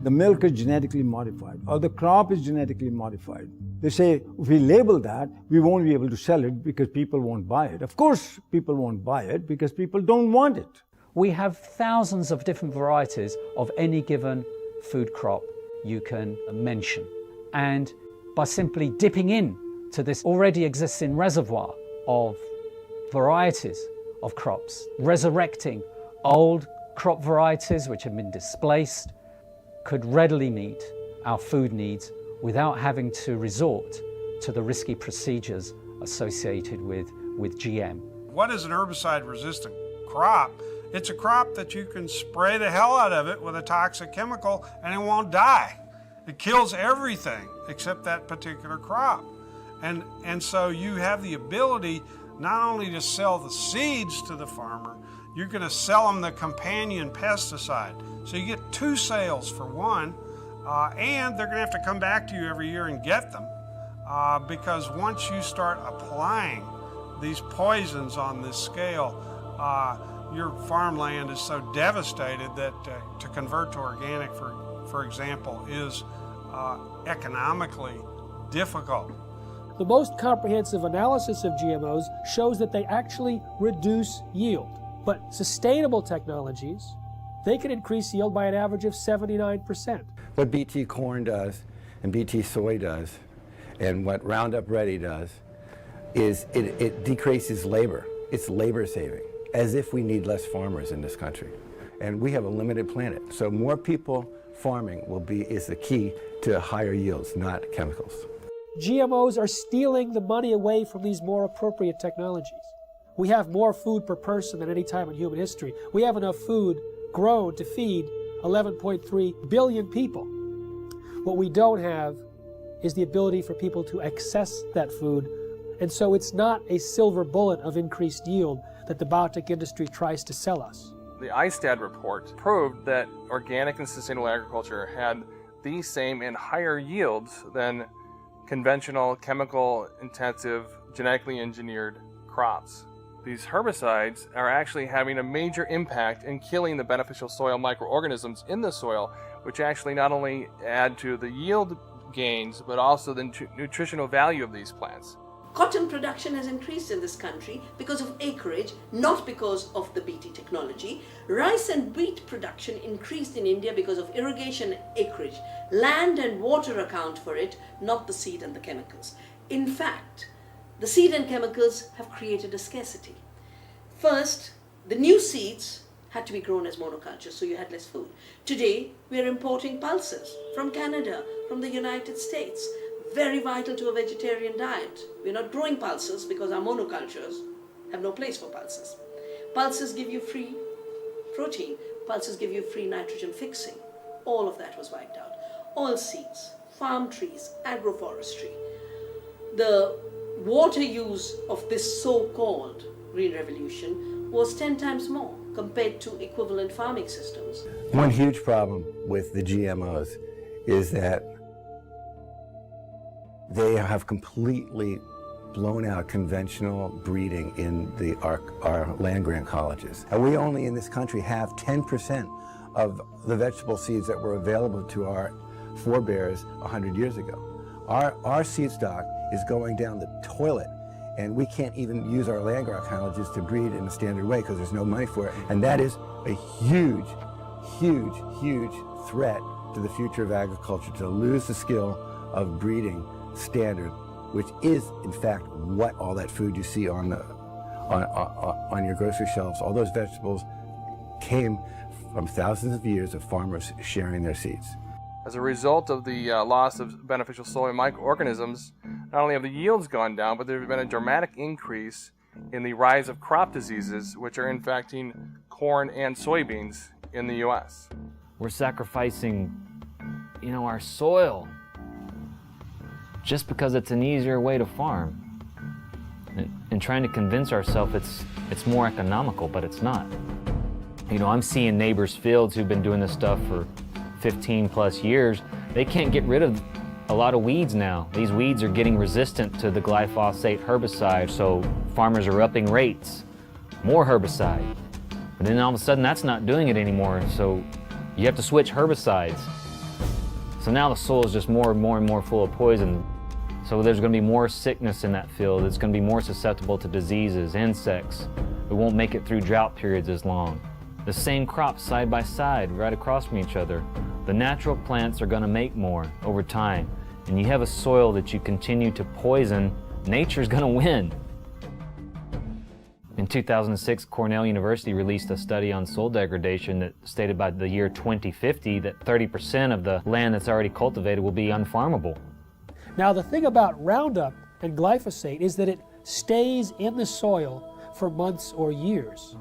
The milk is genetically modified, or the crop is genetically modified. They say, if we label that, we won't be able to sell it because people won't buy it. Of course, people won't buy it because people don't want it. We have thousands of different varieties of any given food crop you can mention. And by simply dipping in to this already existing reservoir of varieties of crops, resurrecting old crop varieties which have been displaced could readily meet our food needs without having to resort to the risky procedures associated with GM. What is an herbicide-resistant crop? It's a crop that you can spray the hell out of it with a toxic chemical and it won't die. It kills everything except that particular crop. And so you have the ability not only to sell the seeds to the farmer, you're going to sell them the companion pesticide. So you get two sales for one, and they're going to have to come back to you every year and get them because once you start applying these poisons on this scale, your farmland is so devastated that to convert to organic, for example, is economically difficult. The most comprehensive analysis of GMOs shows that they actually reduce yield. But sustainable technologies, they can increase yield by an average of 79%. What BT corn does and BT soy does and what Roundup Ready does is it decreases labor. It's labor saving, as if we need less farmers in this country. And we have a limited planet. So more people farming is the key to higher yields, not chemicals. GMOs are stealing the money away from these more appropriate technologies. We have more food per person than any time in human history. We have enough food grown to feed 11.3 billion people. What we don't have is the ability for people to access that food. And so it's not a silver bullet of increased yield that the biotech industry tries to sell us. The ISTAD report proved that organic and sustainable agriculture had the same and higher yields than conventional, chemical-intensive, genetically engineered crops. These herbicides are actually having a major impact in killing the beneficial soil microorganisms in the soil, which actually not only add to the yield gains, but also the nutritional value of these plants. Cotton production has increased in this country because of acreage, not because of the BT technology. Rice and wheat production increased in India because of irrigation acreage. Land and water account for it, not the seed and the chemicals. In fact, the seed and chemicals have created a scarcity. First, the new seeds had to be grown as monocultures, so you had less food. Today, we are importing pulses from Canada, from the United States. Very vital to a vegetarian diet. We're not growing pulses because our monocultures have no place for pulses. Pulses give you free protein. Pulses give you free nitrogen fixing. All of that was wiped out. Oilseeds, farm trees, agroforestry. The water use of this so-called Green Revolution was 10 times more compared to equivalent farming systems. One huge problem with the GMOs is that they have completely blown out conventional breeding in our land-grant colleges. And we only in this country have 10% of the vegetable seeds that were available to our forebears 100 years ago. Our seed stock is going down the toilet, and we can't even use our land-grant colleges to breed in a standard way because there's no money for it. And that is a huge, huge, huge threat to the future of agriculture, to lose the skill of breeding standard, which is in fact what all that food you see on your grocery shelves, all those vegetables came from thousands of years of farmers sharing their seeds. As a result of the loss of beneficial soil microorganisms, not only have the yields gone down, but there has been a dramatic increase in the rise of crop diseases, which are infecting corn and soybeans in the U.S. We're sacrificing, our soil just because it's an easier way to farm, and trying to convince ourselves it's more economical, but it's not. I'm seeing neighbors' fields who've been doing this stuff for 15 plus years. They can't get rid of a lot of weeds now. These weeds are getting resistant to the glyphosate herbicide, so farmers are upping rates, more herbicide. But then all of a sudden that's not doing it anymore, so you have to switch herbicides. So now the soil is just more and more full of poison. So there's going to be more sickness in that field. It's going to be more susceptible to diseases, insects. It won't make it through drought periods as long. The same crops side by side, right across from each other. The natural plants are going to make more over time. And you have a soil that you continue to poison, nature's going to win. In 2006, Cornell University released a study on soil degradation that stated by the year 2050 that 30% of the land that's already cultivated will be unfarmable. Now, the thing about Roundup and glyphosate is that it stays in the soil for months or years,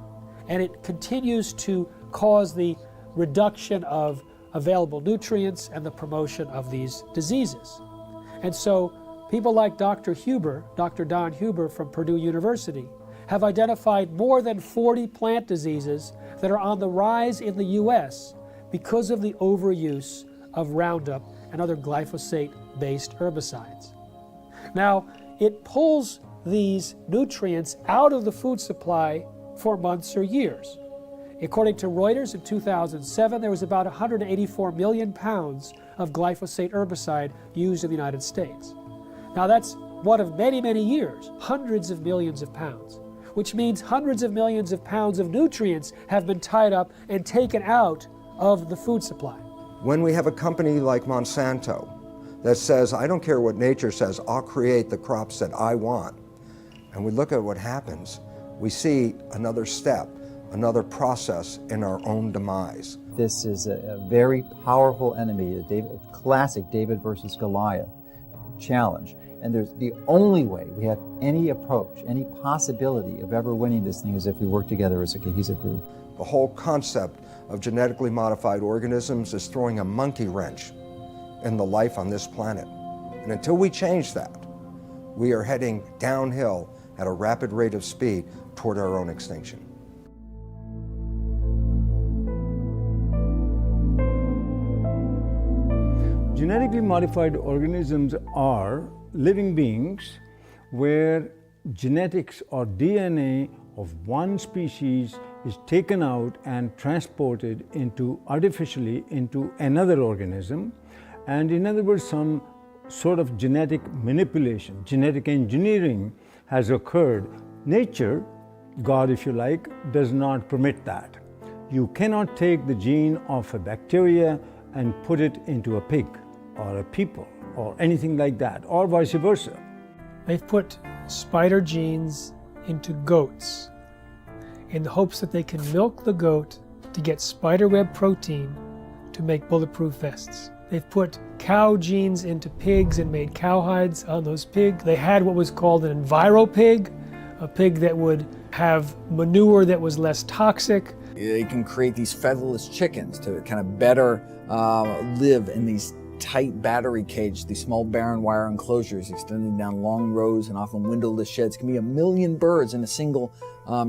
and it continues to cause the reduction of available nutrients and the promotion of these diseases. And so people like Dr. Don Huber from Purdue University, have identified more than 40 plant diseases that are on the rise in the U.S. because of the overuse of Roundup and other glyphosate-based herbicides. Now, it pulls these nutrients out of the food supply for months or years. According to Reuters, in 2007, there was about 184 million pounds of glyphosate herbicide used in the United States. Now, that's one of many, many years, hundreds of millions of pounds, which means hundreds of millions of pounds of nutrients have been tied up and taken out of the food supply. When we have a company like Monsanto that says, I don't care what nature says, I'll create the crops that I want, and we look at what happens, we see another step, another process in our own demise. This is a very powerful enemy, a classic David versus Goliath challenge. And there's the only way we have any approach, any possibility of ever winning this thing is if we work together as a cohesive group. The whole concept of genetically modified organisms is throwing a monkey wrench in the life on this planet. And until we change that, we are heading downhill at a rapid rate of speed toward our own extinction. Genetically modified organisms are living beings where genetics or DNA of one species is taken out and transported artificially into another organism, and in other words, some sort of genetic manipulation, genetic engineering has occurred. Nature, God if you like, does not permit that. You cannot take the gene of a bacteria and put it into a pig or a people or anything like that, or vice versa. They've put spider genes into goats in the hopes that they can milk the goat to get spiderweb protein to make bulletproof vests. They've put cow genes into pigs and made cowhides on those pigs. They had what was called an enviropig, a pig that would have manure that was less toxic. They can create these featherless chickens to kind of better live in these tight battery cage, these small barren wire enclosures extending down long rows and often windowless sheds. It can be 1 million birds in a single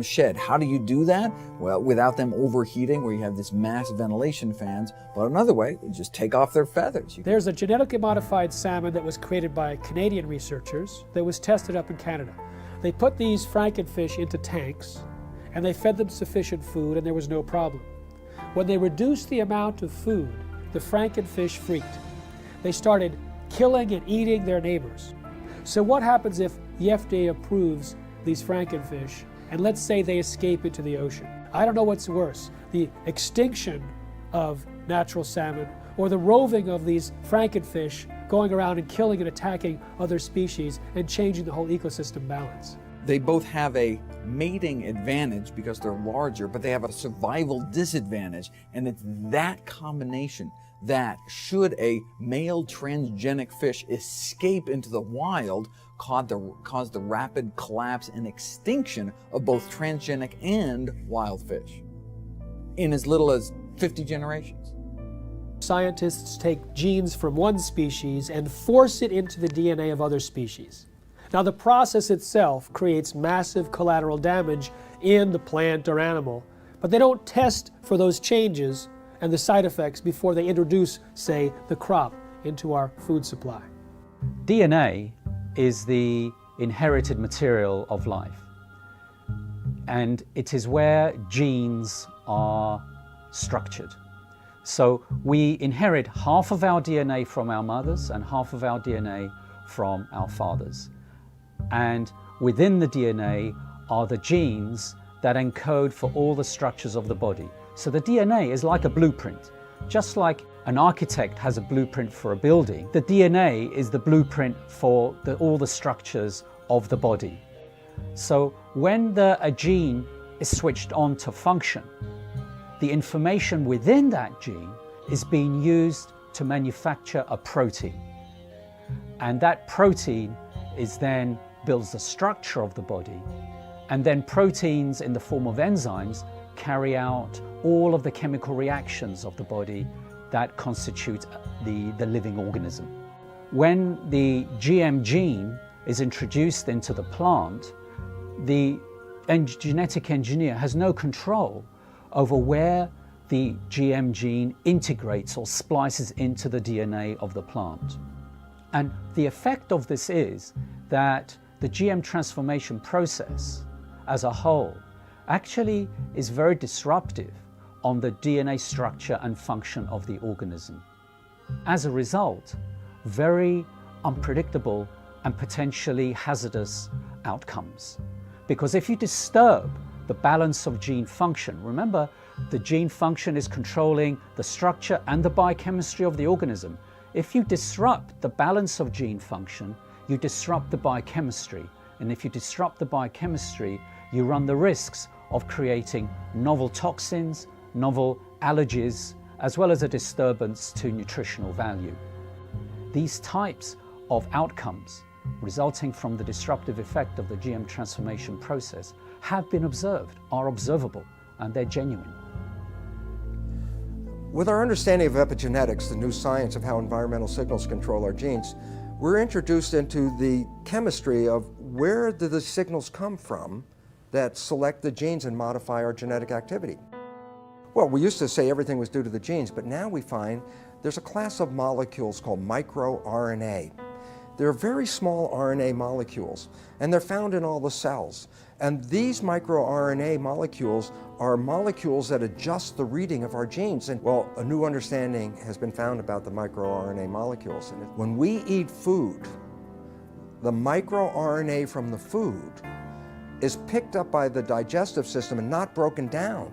shed. How do you do that? Well, without them overheating, where you have this mass ventilation fans. But another way, you just take off their feathers. There's a genetically modified salmon that was created by Canadian researchers that was tested up in Canada. They put these frankenfish into tanks and they fed them sufficient food and there was no problem. When they reduced the amount of food, the frankenfish freaked. They started killing and eating their neighbors. So what happens if the FDA approves these frankenfish and let's say they escape into the ocean? I don't know what's worse, the extinction of natural salmon or the roving of these frankenfish going around and killing and attacking other species and changing the whole ecosystem balance. They both have a mating advantage because they're larger, but they have a survival disadvantage. And it's that combination that should a male transgenic fish escape into the wild cause the rapid collapse and extinction of both transgenic and wild fish in as little as 50 generations. Scientists take genes from one species and force it into the DNA of other species. Now, the process itself creates massive collateral damage in the plant or animal, but they don't test for those changes and the side effects before they introduce, say, the crop into our food supply. DNA is the inherited material of life, and it is where genes are structured. So we inherit half of our DNA from our mothers and half of our DNA from our fathers. And within the DNA are the genes that encode for all the structures of the body. So the DNA is like a blueprint. Just like an architect has a blueprint for a building, the DNA is the blueprint for all the structures of the body. So when a gene is switched on to function, the information within that gene is being used to manufacture a protein. And that protein is then builds the structure of the body. And then proteins in the form of enzymes carry out all of the chemical reactions of the body that constitute the living organism. When the GM gene is introduced into the plant, the genetic engineer has no control over where the GM gene integrates or splices into the DNA of the plant. And the effect of this is that the GM transformation process as a whole actually is very disruptive on the DNA structure and function of the organism. As a result, very unpredictable and potentially hazardous outcomes. Because if you disturb the balance of gene function, remember the gene function is controlling the structure and the biochemistry of the organism. If you disrupt the balance of gene function, you disrupt the biochemistry. And if you disrupt the biochemistry, you run the risks of creating novel toxins, novel allergies, as well as a disturbance to nutritional value. These types of outcomes resulting from the disruptive effect of the GM transformation process have been observed, are observable, and they're genuine. With our understanding of epigenetics, the new science of how environmental signals control our genes, we're introduced into the chemistry of where do the signals come from that select the genes and modify our genetic activity. Well, we used to say everything was due to the genes, but now we find there's a class of molecules called microRNA. They're very small RNA molecules, and they're found in all the cells. And these microRNA molecules are molecules that adjust the reading of our genes. And well, a new understanding has been found about the microRNA molecules. And when we eat food, the microRNA from the food is picked up by the digestive system and not broken down.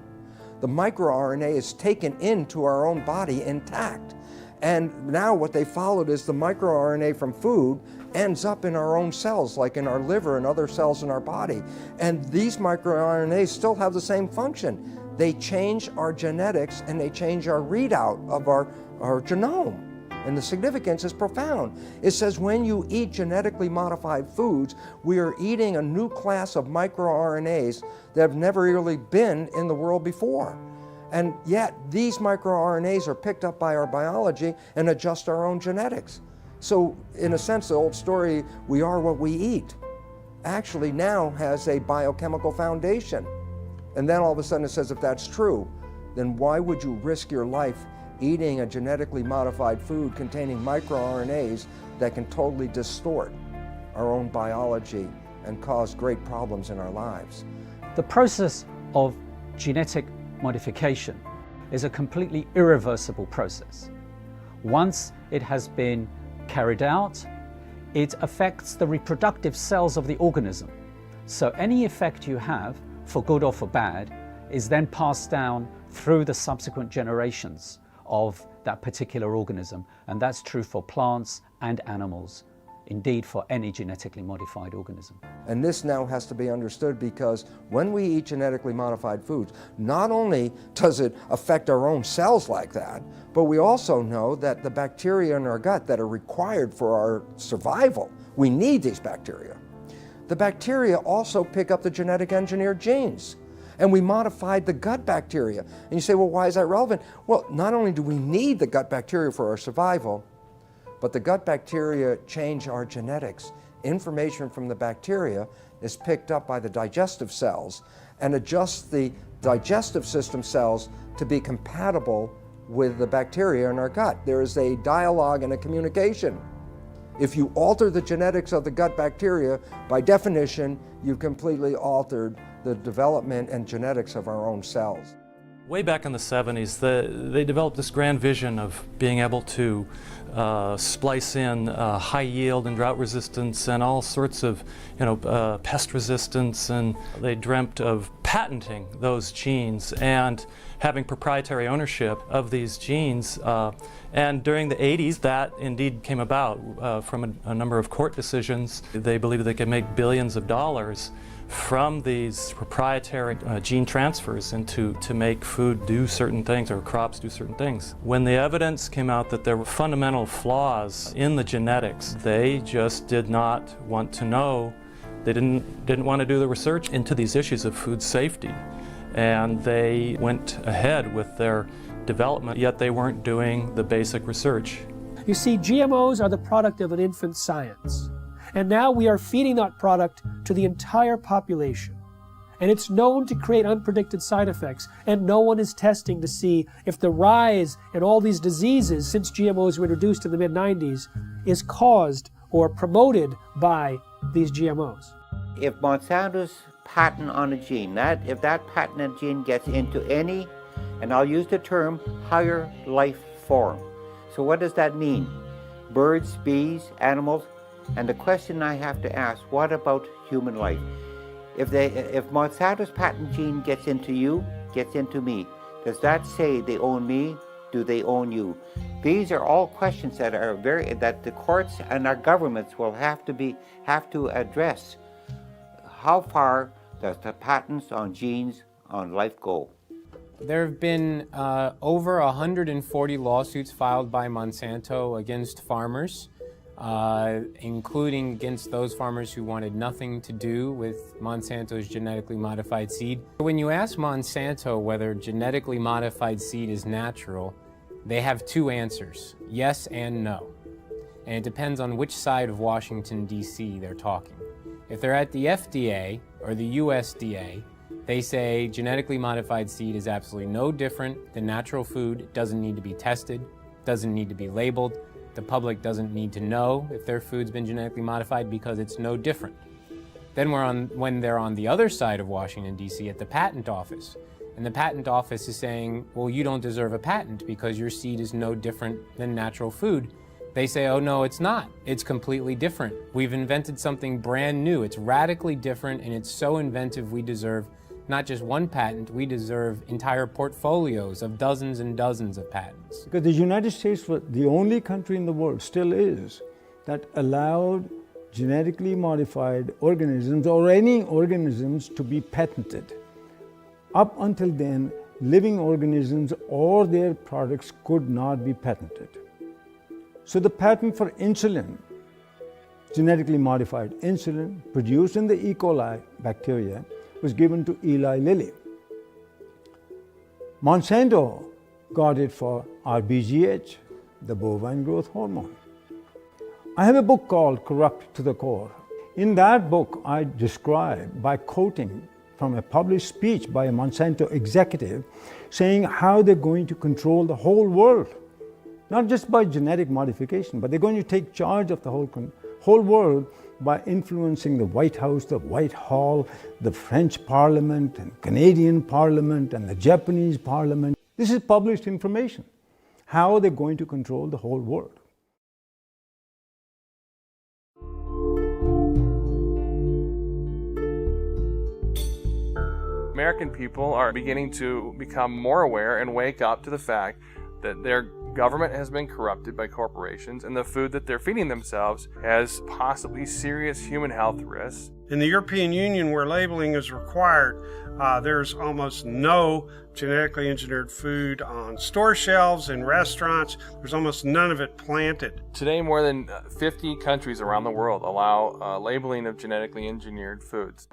The microRNA is taken into our own body intact. And now what they followed is the microRNA from food ends up in our own cells, like in our liver and other cells in our body. And these microRNAs still have the same function. They change our genetics and they change our readout of our genome. And the significance is profound. It says when you eat genetically modified foods, we are eating a new class of microRNAs that have never really been in the world before. And yet, these microRNAs are picked up by our biology and adjust our own genetics. So, in a sense, the old story, we are what we eat, actually now has a biochemical foundation. And then all of a sudden it says, if that's true, then why would you risk your life eating a genetically modified food containing microRNAs that can totally distort our own biology and cause great problems in our lives? The process of genetic modification is a completely irreversible process. Once it has been carried out, it affects the reproductive cells of the organism. So any effect you have, for good or for bad, is then passed down through the subsequent generations of that particular organism. And that's true for plants and animals. Indeed, for any genetically modified organism. And this now has to be understood because when we eat genetically modified foods, not only does it affect our own cells like that, but we also know that the bacteria in our gut that are required for our survival, we need these bacteria. The bacteria also pick up the genetic engineered genes. And we modified the gut bacteria. And you say, well, why is that relevant? Well, not only do we need the gut bacteria for our survival, but the gut bacteria change our genetics. Information from the bacteria is picked up by the digestive cells and adjusts the digestive system cells to be compatible with the bacteria in our gut. There is a dialogue and a communication. If you alter the genetics of the gut bacteria, by definition, you've completely altered the development and genetics of our own cells. Way back in the 70s, they developed this grand vision of being able to splice in high yield and drought resistance and all sorts of, pest resistance, and they dreamt of patenting those genes and having proprietary ownership of these genes. And during the 80s, that indeed came about from a number of court decisions. They believed they could make billions of dollars from these proprietary gene transfers into to make food do certain things or crops do certain things. When the evidence came out that there were fundamental flaws in the genetics, they just did not want to know. They didn't want to do the research into these issues of food safety, and they went ahead with their development, yet they weren't doing the basic research. You see, GMOs are the product of an infant science. And now we are feeding that product to the entire population. And it's known to create unpredicted side effects. And no one is testing to see if the rise in all these diseases since GMOs were introduced in the mid-90s is caused or promoted by these GMOs. If Monsanto's patent on a gene, if that patented gene gets into any, and I'll use the term, higher life form. So what does that mean? Birds, bees, animals? And the question I have to ask, what about human life? If Monsanto's patent gene gets into you, gets into me, does that say they own me? Do they own you? These are all questions that that the courts and our governments will have to address. How far does the patents on genes on life go? There have been over 140 lawsuits filed by Monsanto against farmers, including against those farmers who wanted nothing to do with Monsanto's genetically modified seed. When you ask Monsanto whether genetically modified seed is natural, they have two answers, yes and no. And it depends on which side of Washington, D.C. they're talking. If they're at the FDA or the USDA, they say genetically modified seed is absolutely no different than natural food. It doesn't need to be tested, doesn't need to be labeled. The public doesn't need to know if their food's been genetically modified because it's no different. Then when they're on the other side of Washington, D.C. at the patent office, and the patent office is saying, well, you don't deserve a patent because your seed is no different than natural food. They say, oh no, it's not. It's completely different. We've invented something brand new. It's radically different and it's so inventive we deserve not just one patent, we deserve entire portfolios of dozens and dozens of patents. Because the United States was the only country in the world, still is, that allowed genetically modified organisms or any organisms to be patented. Up until then, living organisms or their products could not be patented. So the patent for insulin, genetically modified insulin produced in the E. coli bacteria, was given to Eli Lilly. Monsanto got it for RBGH, the bovine growth hormone. I have a book called Corrupt to the Core. In that book, I describe, by quoting from a published speech by a Monsanto executive, saying how they're going to control the whole world. Not just by genetic modification, but they're going to take charge of the whole world by influencing the White House, the Whitehall, the French Parliament, and Canadian Parliament, and the Japanese Parliament. This is published information. How they're going to control the whole world. American people are beginning to become more aware and wake up to the fact that their government has been corrupted by corporations and the food that they're feeding themselves has possibly serious human health risks. In the European Union, where labeling is required, there's almost no genetically engineered food on store shelves and restaurants. There's almost none of it planted. Today, more than 50 countries around the world allow labeling of genetically engineered foods.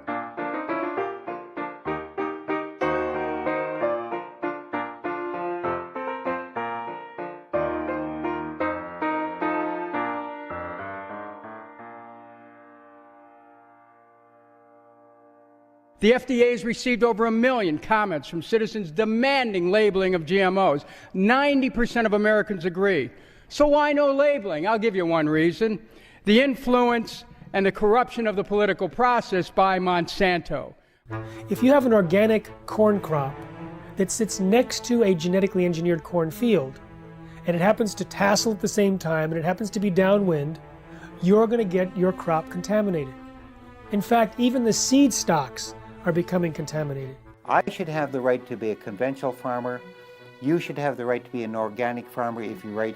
The FDA has received over 1 million comments from citizens demanding labeling of GMOs. 90% of Americans agree. So why no labeling? I'll give you one reason. The influence and the corruption of the political process by Monsanto. If you have an organic corn crop that sits next to a genetically engineered corn field, and it happens to tassel at the same time, and it happens to be downwind, you're going to get your crop contaminated. In fact, even the seed stocks are becoming contaminated. I should have the right to be a conventional farmer. You should have the right to be an organic farmer if you're right.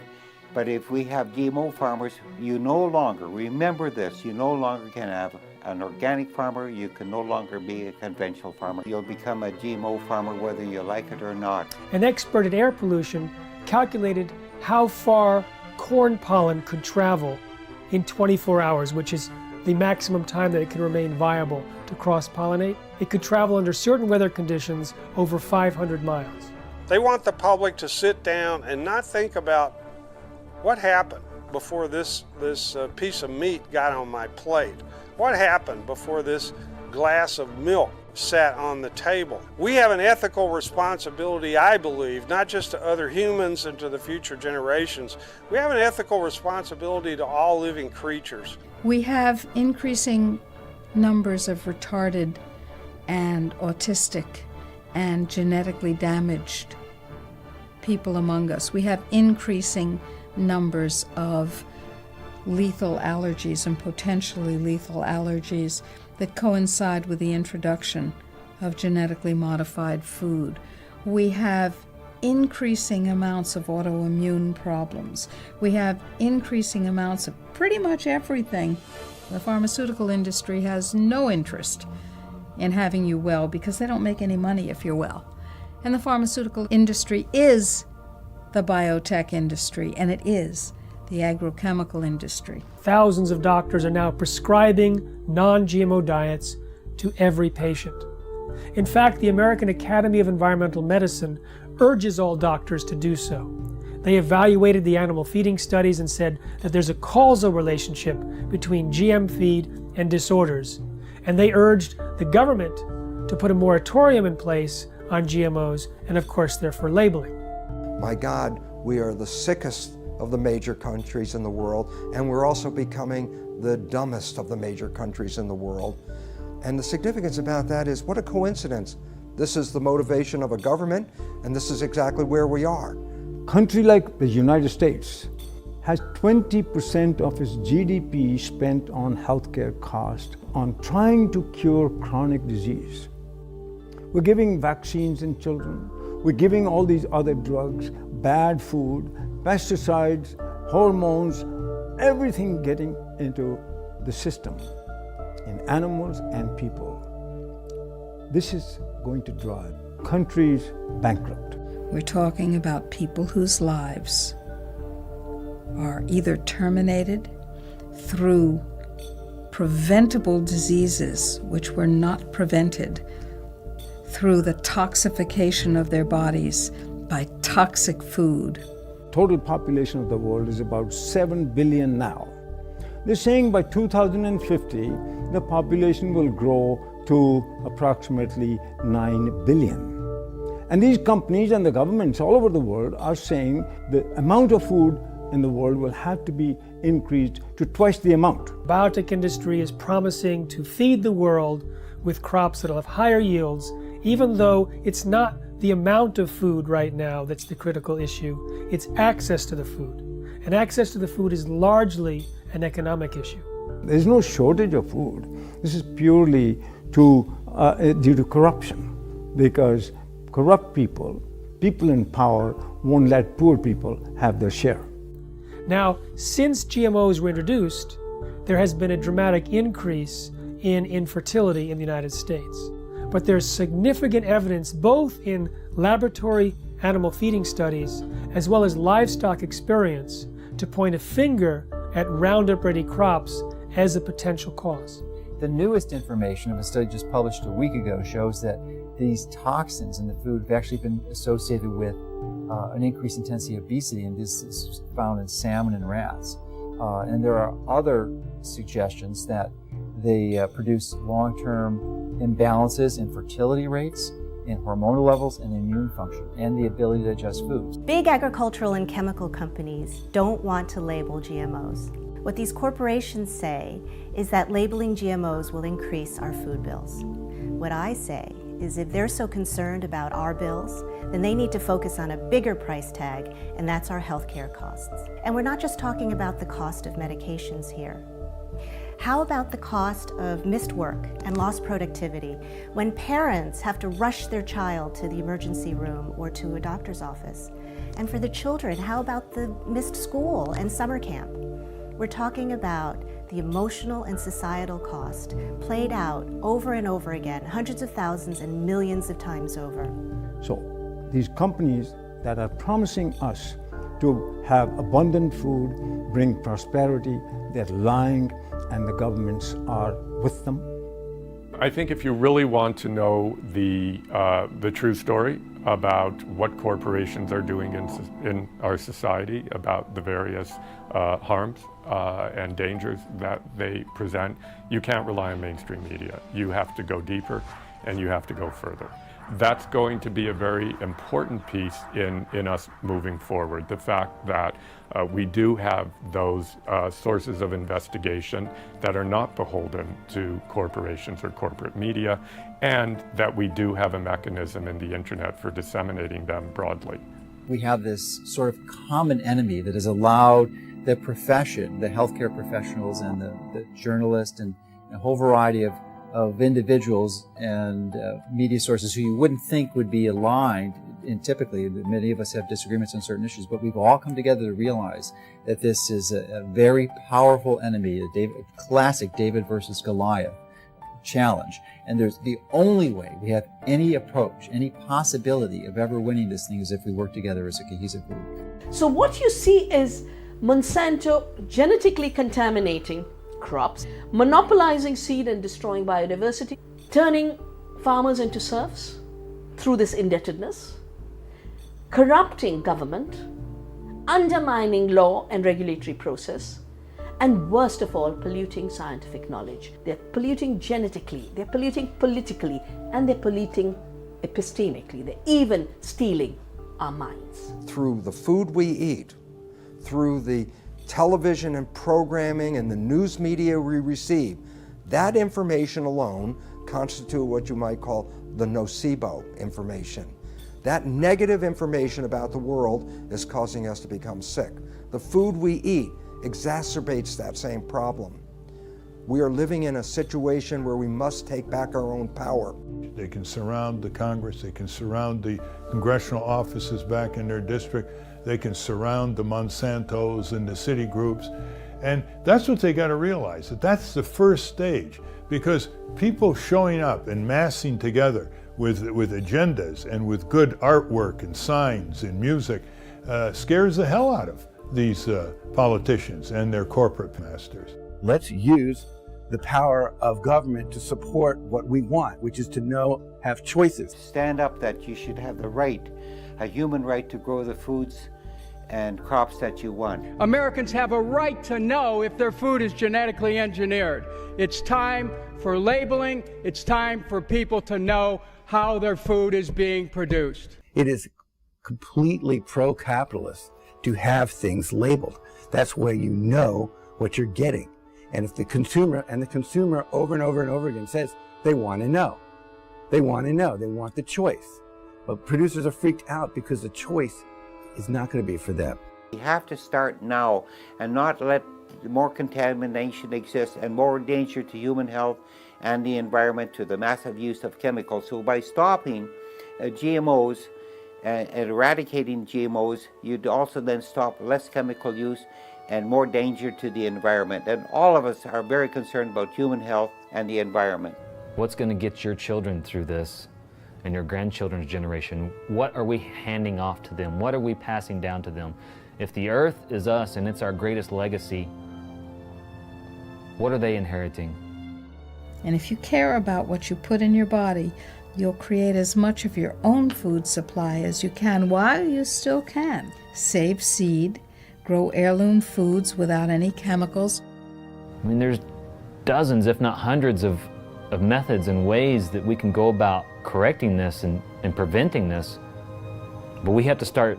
But if we have GMO farmers, you no longer, remember this, you no longer can have an organic farmer, you can no longer be a conventional farmer. You'll become a GMO farmer whether you like it or not. An expert at air pollution calculated how far corn pollen could travel in 24 hours, which is the maximum time that it can remain viable to cross-pollinate. It could travel under certain weather conditions over 500 miles. They want the public to sit down and not think about what happened before this piece of meat got on my plate. What happened before this glass of milk sat on the table? We have an ethical responsibility, I believe, not just to other humans and to the future generations. We have an ethical responsibility to all living creatures. We have increasing numbers of retarded and autistic and genetically damaged people among us. We have increasing numbers of lethal allergies and potentially lethal allergies that coincide with the introduction of genetically modified food. We have increasing amounts of autoimmune problems. We have increasing amounts of pretty much everything. The pharmaceutical industry has no interest in having you well because they don't make any money if you're well. And the pharmaceutical industry is the biotech industry, and it is the agrochemical industry. Thousands of doctors are now prescribing non-GMO diets to every patient. In fact, the American Academy of Environmental Medicine urges all doctors to do so. They evaluated the animal feeding studies and said that there's a causal relationship between GM feed and disorders. And they urged the government to put a moratorium in place on GMOs, and of course, therefore labeling. My God, we are the sickest of the major countries in the world, and we're also becoming the dumbest of the major countries in the world. And the significance about that is, what a coincidence. This is the motivation of a government, and this is exactly where we are. A country like the United States has 20% of its GDP spent on healthcare costs, on trying to cure chronic disease. We're giving vaccines in children. We're giving all these other drugs, bad food, pesticides, hormones, everything getting into the system in animals and people. This is going to drive countries bankrupt. We're talking about people whose lives are either terminated through preventable diseases which were not prevented, through the toxification of their bodies by toxic food. Total population of the world is about 7 billion now. They're saying by 2050, the population will grow to approximately 9 billion. And these companies and the governments all over the world are saying the amount of food in the world will have to be increased to twice the amount. Biotech industry is promising to feed the world with crops that will have higher yields, even though it's not the amount of food right now that's the critical issue, it's access to the food. And access to the food is largely an economic issue. There's no shortage of food. This is purely due to corruption, because corrupt people in power won't let poor people have their share. Now, since GMOs were introduced, there has been a dramatic increase in infertility in the United States. But there's significant evidence both in laboratory animal feeding studies as well as livestock experience to point a finger at Roundup-ready crops as a potential cause. The newest information of a study just published a week ago shows that these toxins in the food have actually been associated with an increased intensity of obesity, and this is found in salmon and rats. And there are other suggestions that they produce long-term imbalances in fertility rates, in hormonal levels, and immune function, and the ability to digest foods. Big agricultural and chemical companies don't want to label GMOs. What these corporations say is that labeling GMOs will increase our food bills. What I say is if they're so concerned about our bills, then they need to focus on a bigger price tag, and that's our healthcare costs. And we're not just talking about the cost of medications here. How about the cost of missed work and lost productivity when parents have to rush their child to the emergency room or to a doctor's office? And for the children, how about the missed school and summer camp? We're talking about the emotional and societal cost played out over and over again, hundreds of thousands and millions of times over. So these companies that are promising us to have abundant food, bring prosperity, they're lying, and the governments are with them. I think if you really want to know the true story about what corporations are doing in our society, about the various harms and dangers that they present, you can't rely on mainstream media. You have to go deeper and you have to go further. That's going to be a very important piece in us moving forward. The fact that we do have those sources of investigation that are not beholden to corporations or corporate media, and that we do have a mechanism in the internet for disseminating them broadly. We have this sort of common enemy that has allowed the profession, the healthcare professionals and the journalists and a whole variety of individuals and media sources who you wouldn't think would be aligned, and typically many of us have disagreements on certain issues, but we've all come together to realize that this is a very powerful enemy, a classic David versus Goliath challenge. And there's the only way we have any approach, any possibility of ever winning this thing is if we work together as a cohesive group. So what you see is Monsanto genetically contaminating crops, monopolizing seed and destroying biodiversity, turning farmers into serfs through this indebtedness, corrupting government, undermining law and regulatory process, and worst of all, polluting scientific knowledge. They're polluting genetically, they're polluting politically, and they're polluting epistemically. They're even stealing our minds. Through the food we eat, through the television and programming and the news media we receive, that information alone constitute what you might call the nocebo information. That negative information about the world is causing us to become sick. The food we eat exacerbates that same problem. We are living in a situation where we must take back our own power. They can surround the Congress, they can surround the congressional offices back in their district, they can surround the Monsantos and the city groups. And that's what they got to realize, that that's the first stage, because people showing up and massing together with agendas and with good artwork and signs and music scares the hell out of these politicians and their corporate masters. Let's use the power of government to support what we want, which is to have choices. Stand up that you should have the right, a human right to grow the foods and crops that you want. Americans have a right to know if their food is genetically engineered. It's time for labeling. It's time for people to know how their food is being produced. It is completely pro-capitalist to have things labeled. That's where you know what you're getting. And if the consumer over and over and over again says they want to know, they want the choice. But producers are freaked out because the choice is not going to be for them. We have to start now and not let more contamination exist and more danger to human health and the environment to the massive use of chemicals. So by stopping GMOs and eradicating GMOs, you'd also then stop less chemical use and more danger to the environment. And all of us are very concerned about human health and the environment. What's going to get your children through this and your grandchildren's generation? What are we handing off to them? What are we passing down to them? If the earth is us and it's our greatest legacy, what are they inheriting? And if you care about what you put in your body, you'll create as much of your own food supply as you can while you still can. Save seed, grow heirloom foods without any chemicals. I mean, there's dozens, if not hundreds of methods and ways that we can go about correcting this and preventing this, but we have to start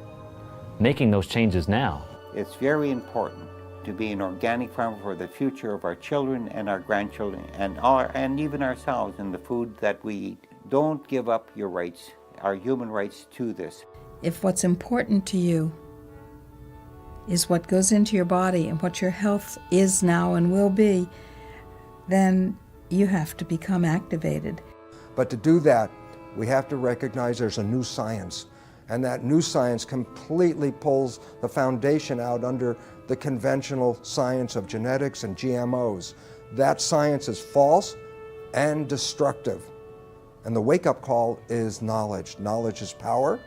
making those changes now. It's very important to be an organic farmer for the future of our children and our grandchildren and even ourselves in the food that we eat. Don't give up your rights, our human rights, to this. If what's important to you is what goes into your body and what your health is now and will be, then you have to become activated. But to do that, we have to recognize there's a new science and that new science completely pulls the foundation out under the conventional science of genetics and GMOs. That science is false and destructive. And the wake-up call is knowledge. Knowledge is power.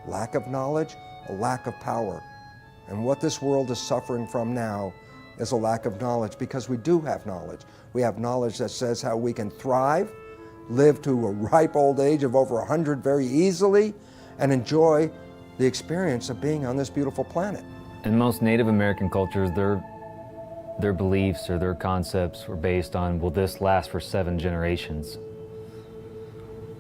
Lack of knowledge, a lack of power. And what this world is suffering from now is a lack of knowledge, because we do have knowledge. We have knowledge that says how we can thrive, live to a ripe old age of over 100 very easily, and enjoy the experience of being on this beautiful planet. In most Native American cultures, their beliefs or their concepts were based on, will this last for 7 generations?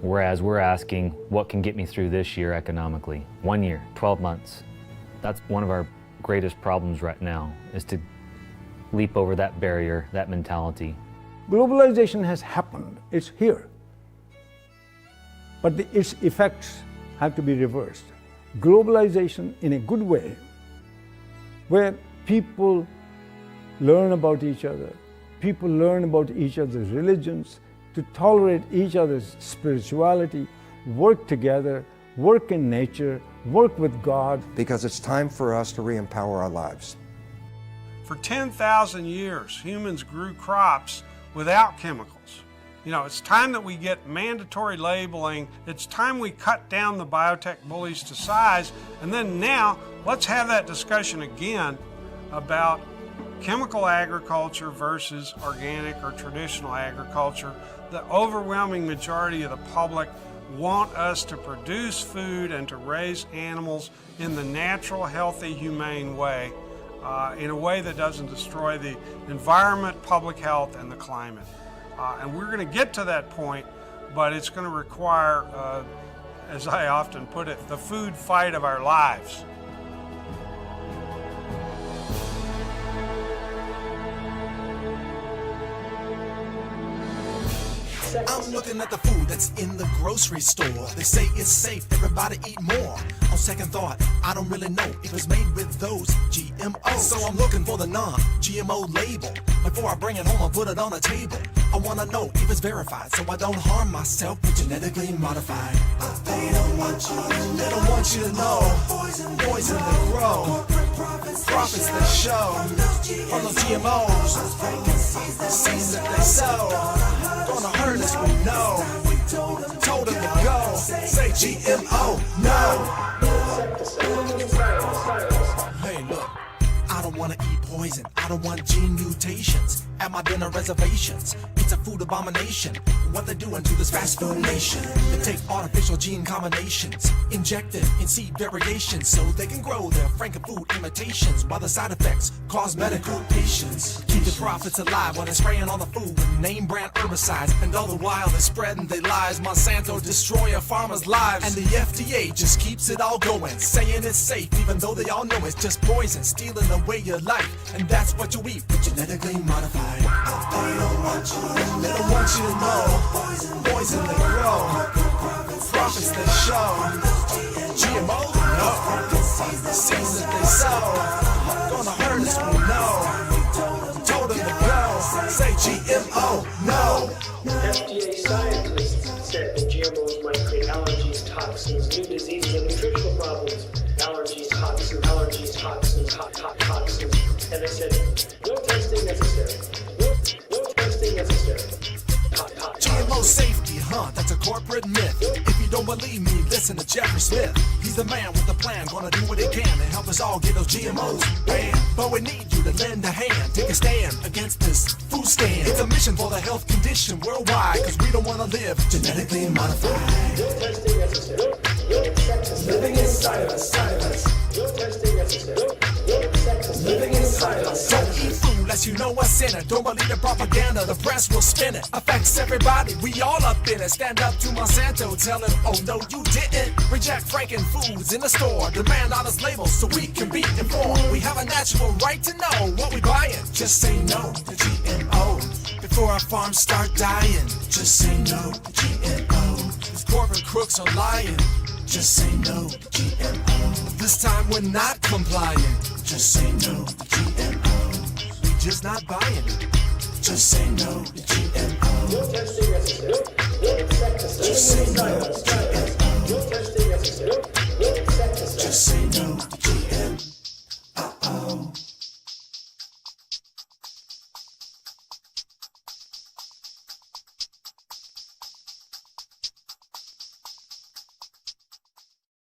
Whereas we're asking, what can get me through this year economically? 1 year, 12 months. That's one of our greatest problems right now, is to leap over that barrier, that mentality. Globalization has happened, it's here. But its effects have to be reversed. Globalization in a good way, where people learn about each other, people learn about each other's religions, to tolerate each other's spirituality, work together, work in nature, work with God. Because it's time for us to re-empower our lives. For 10,000 years, humans grew crops without chemicals. You know, it's time that we get mandatory labeling. It's time we cut down the biotech bullies to size. And then now, let's have that discussion again about chemical agriculture versus organic or traditional agriculture. The overwhelming majority of the public want us to produce food and to raise animals in the natural, healthy, humane way, in a way that doesn't destroy the environment, public health, and the climate. And we're going to get to that point, but it's going to require, as I often put it, the food fight of our lives. I'm looking at the food that's in the grocery store. They say it's safe, everybody eat more. On second thought, I don't really know if it's made with those GMOs. So I'm looking for the non-GMO label. Before I bring it home, I put it on the table. I wanna know if it's verified, so I don't harm myself with genetically modified. They don't want you to know. Poison they grow. Profits they show. From those GMOs. Seeds that they sow. Gonna hurt us, we know. Told them to go. Say GMO, no. Hey, look. I don't wanna eat poison. I don't want gene mutations at my dinner reservations. It's a food abomination. What they're doing to this fast food nation. They take artificial gene combinations, inject them in seed variations, so they can grow their frankenfood imitations, while the side effects cause medical patients. Keep the profits alive while they're spraying on the food with name brand herbicides, and all the while they're spreading their lies. Monsanto destroy a farmer's lives, and the FDA just keeps it all going, saying it's safe even though they all know it's just poison, stealing away your life, and that's what you eat, genetically modified. They don't want you to know. Poison they grow. Profits they show. GMO, no. Seeds that they sow. Gonna hurt us, we know. Told them to go. Say GMO, no. FDA scientists said that GMOs might create allergies, toxins, new diseases, and nutritional problems. Allergies, toxins, toxins. And they said, no testing necessary. No testing necessary. GMO safety, that's a corporate myth. If you don't believe me, listen to Jeffrey Smith. He's the man with the plan, gonna do what he can to help us all get those GMOs banned. But we need you to lend a hand, take a stand against this food stand. It's a mission for the health condition worldwide, cause we don't wanna live genetically modified. No testing necessary. Living inside of us, No testing necessary. living inside of us. Don't eat food unless you know what's in it. Don't believe the propaganda, the press will spin it. Affects everybody, we all up in it. Stand up to Monsanto, tell him, oh no you didn't. Reject franken foods in the store. Demand honest labels so we can be informed. We have a natural right to know what we buying. Just say no to GMO before our farms start dying. Just say no to GMO. These corporate crooks are lying. Just say no to GMO. This time we're not complying. Just say no to GMO. We just not buying it. Just say no to GMO. No testing necessary. No insecticide. Just say no to GMO. No testing necessary. No insecticides. Just say no to GMOs.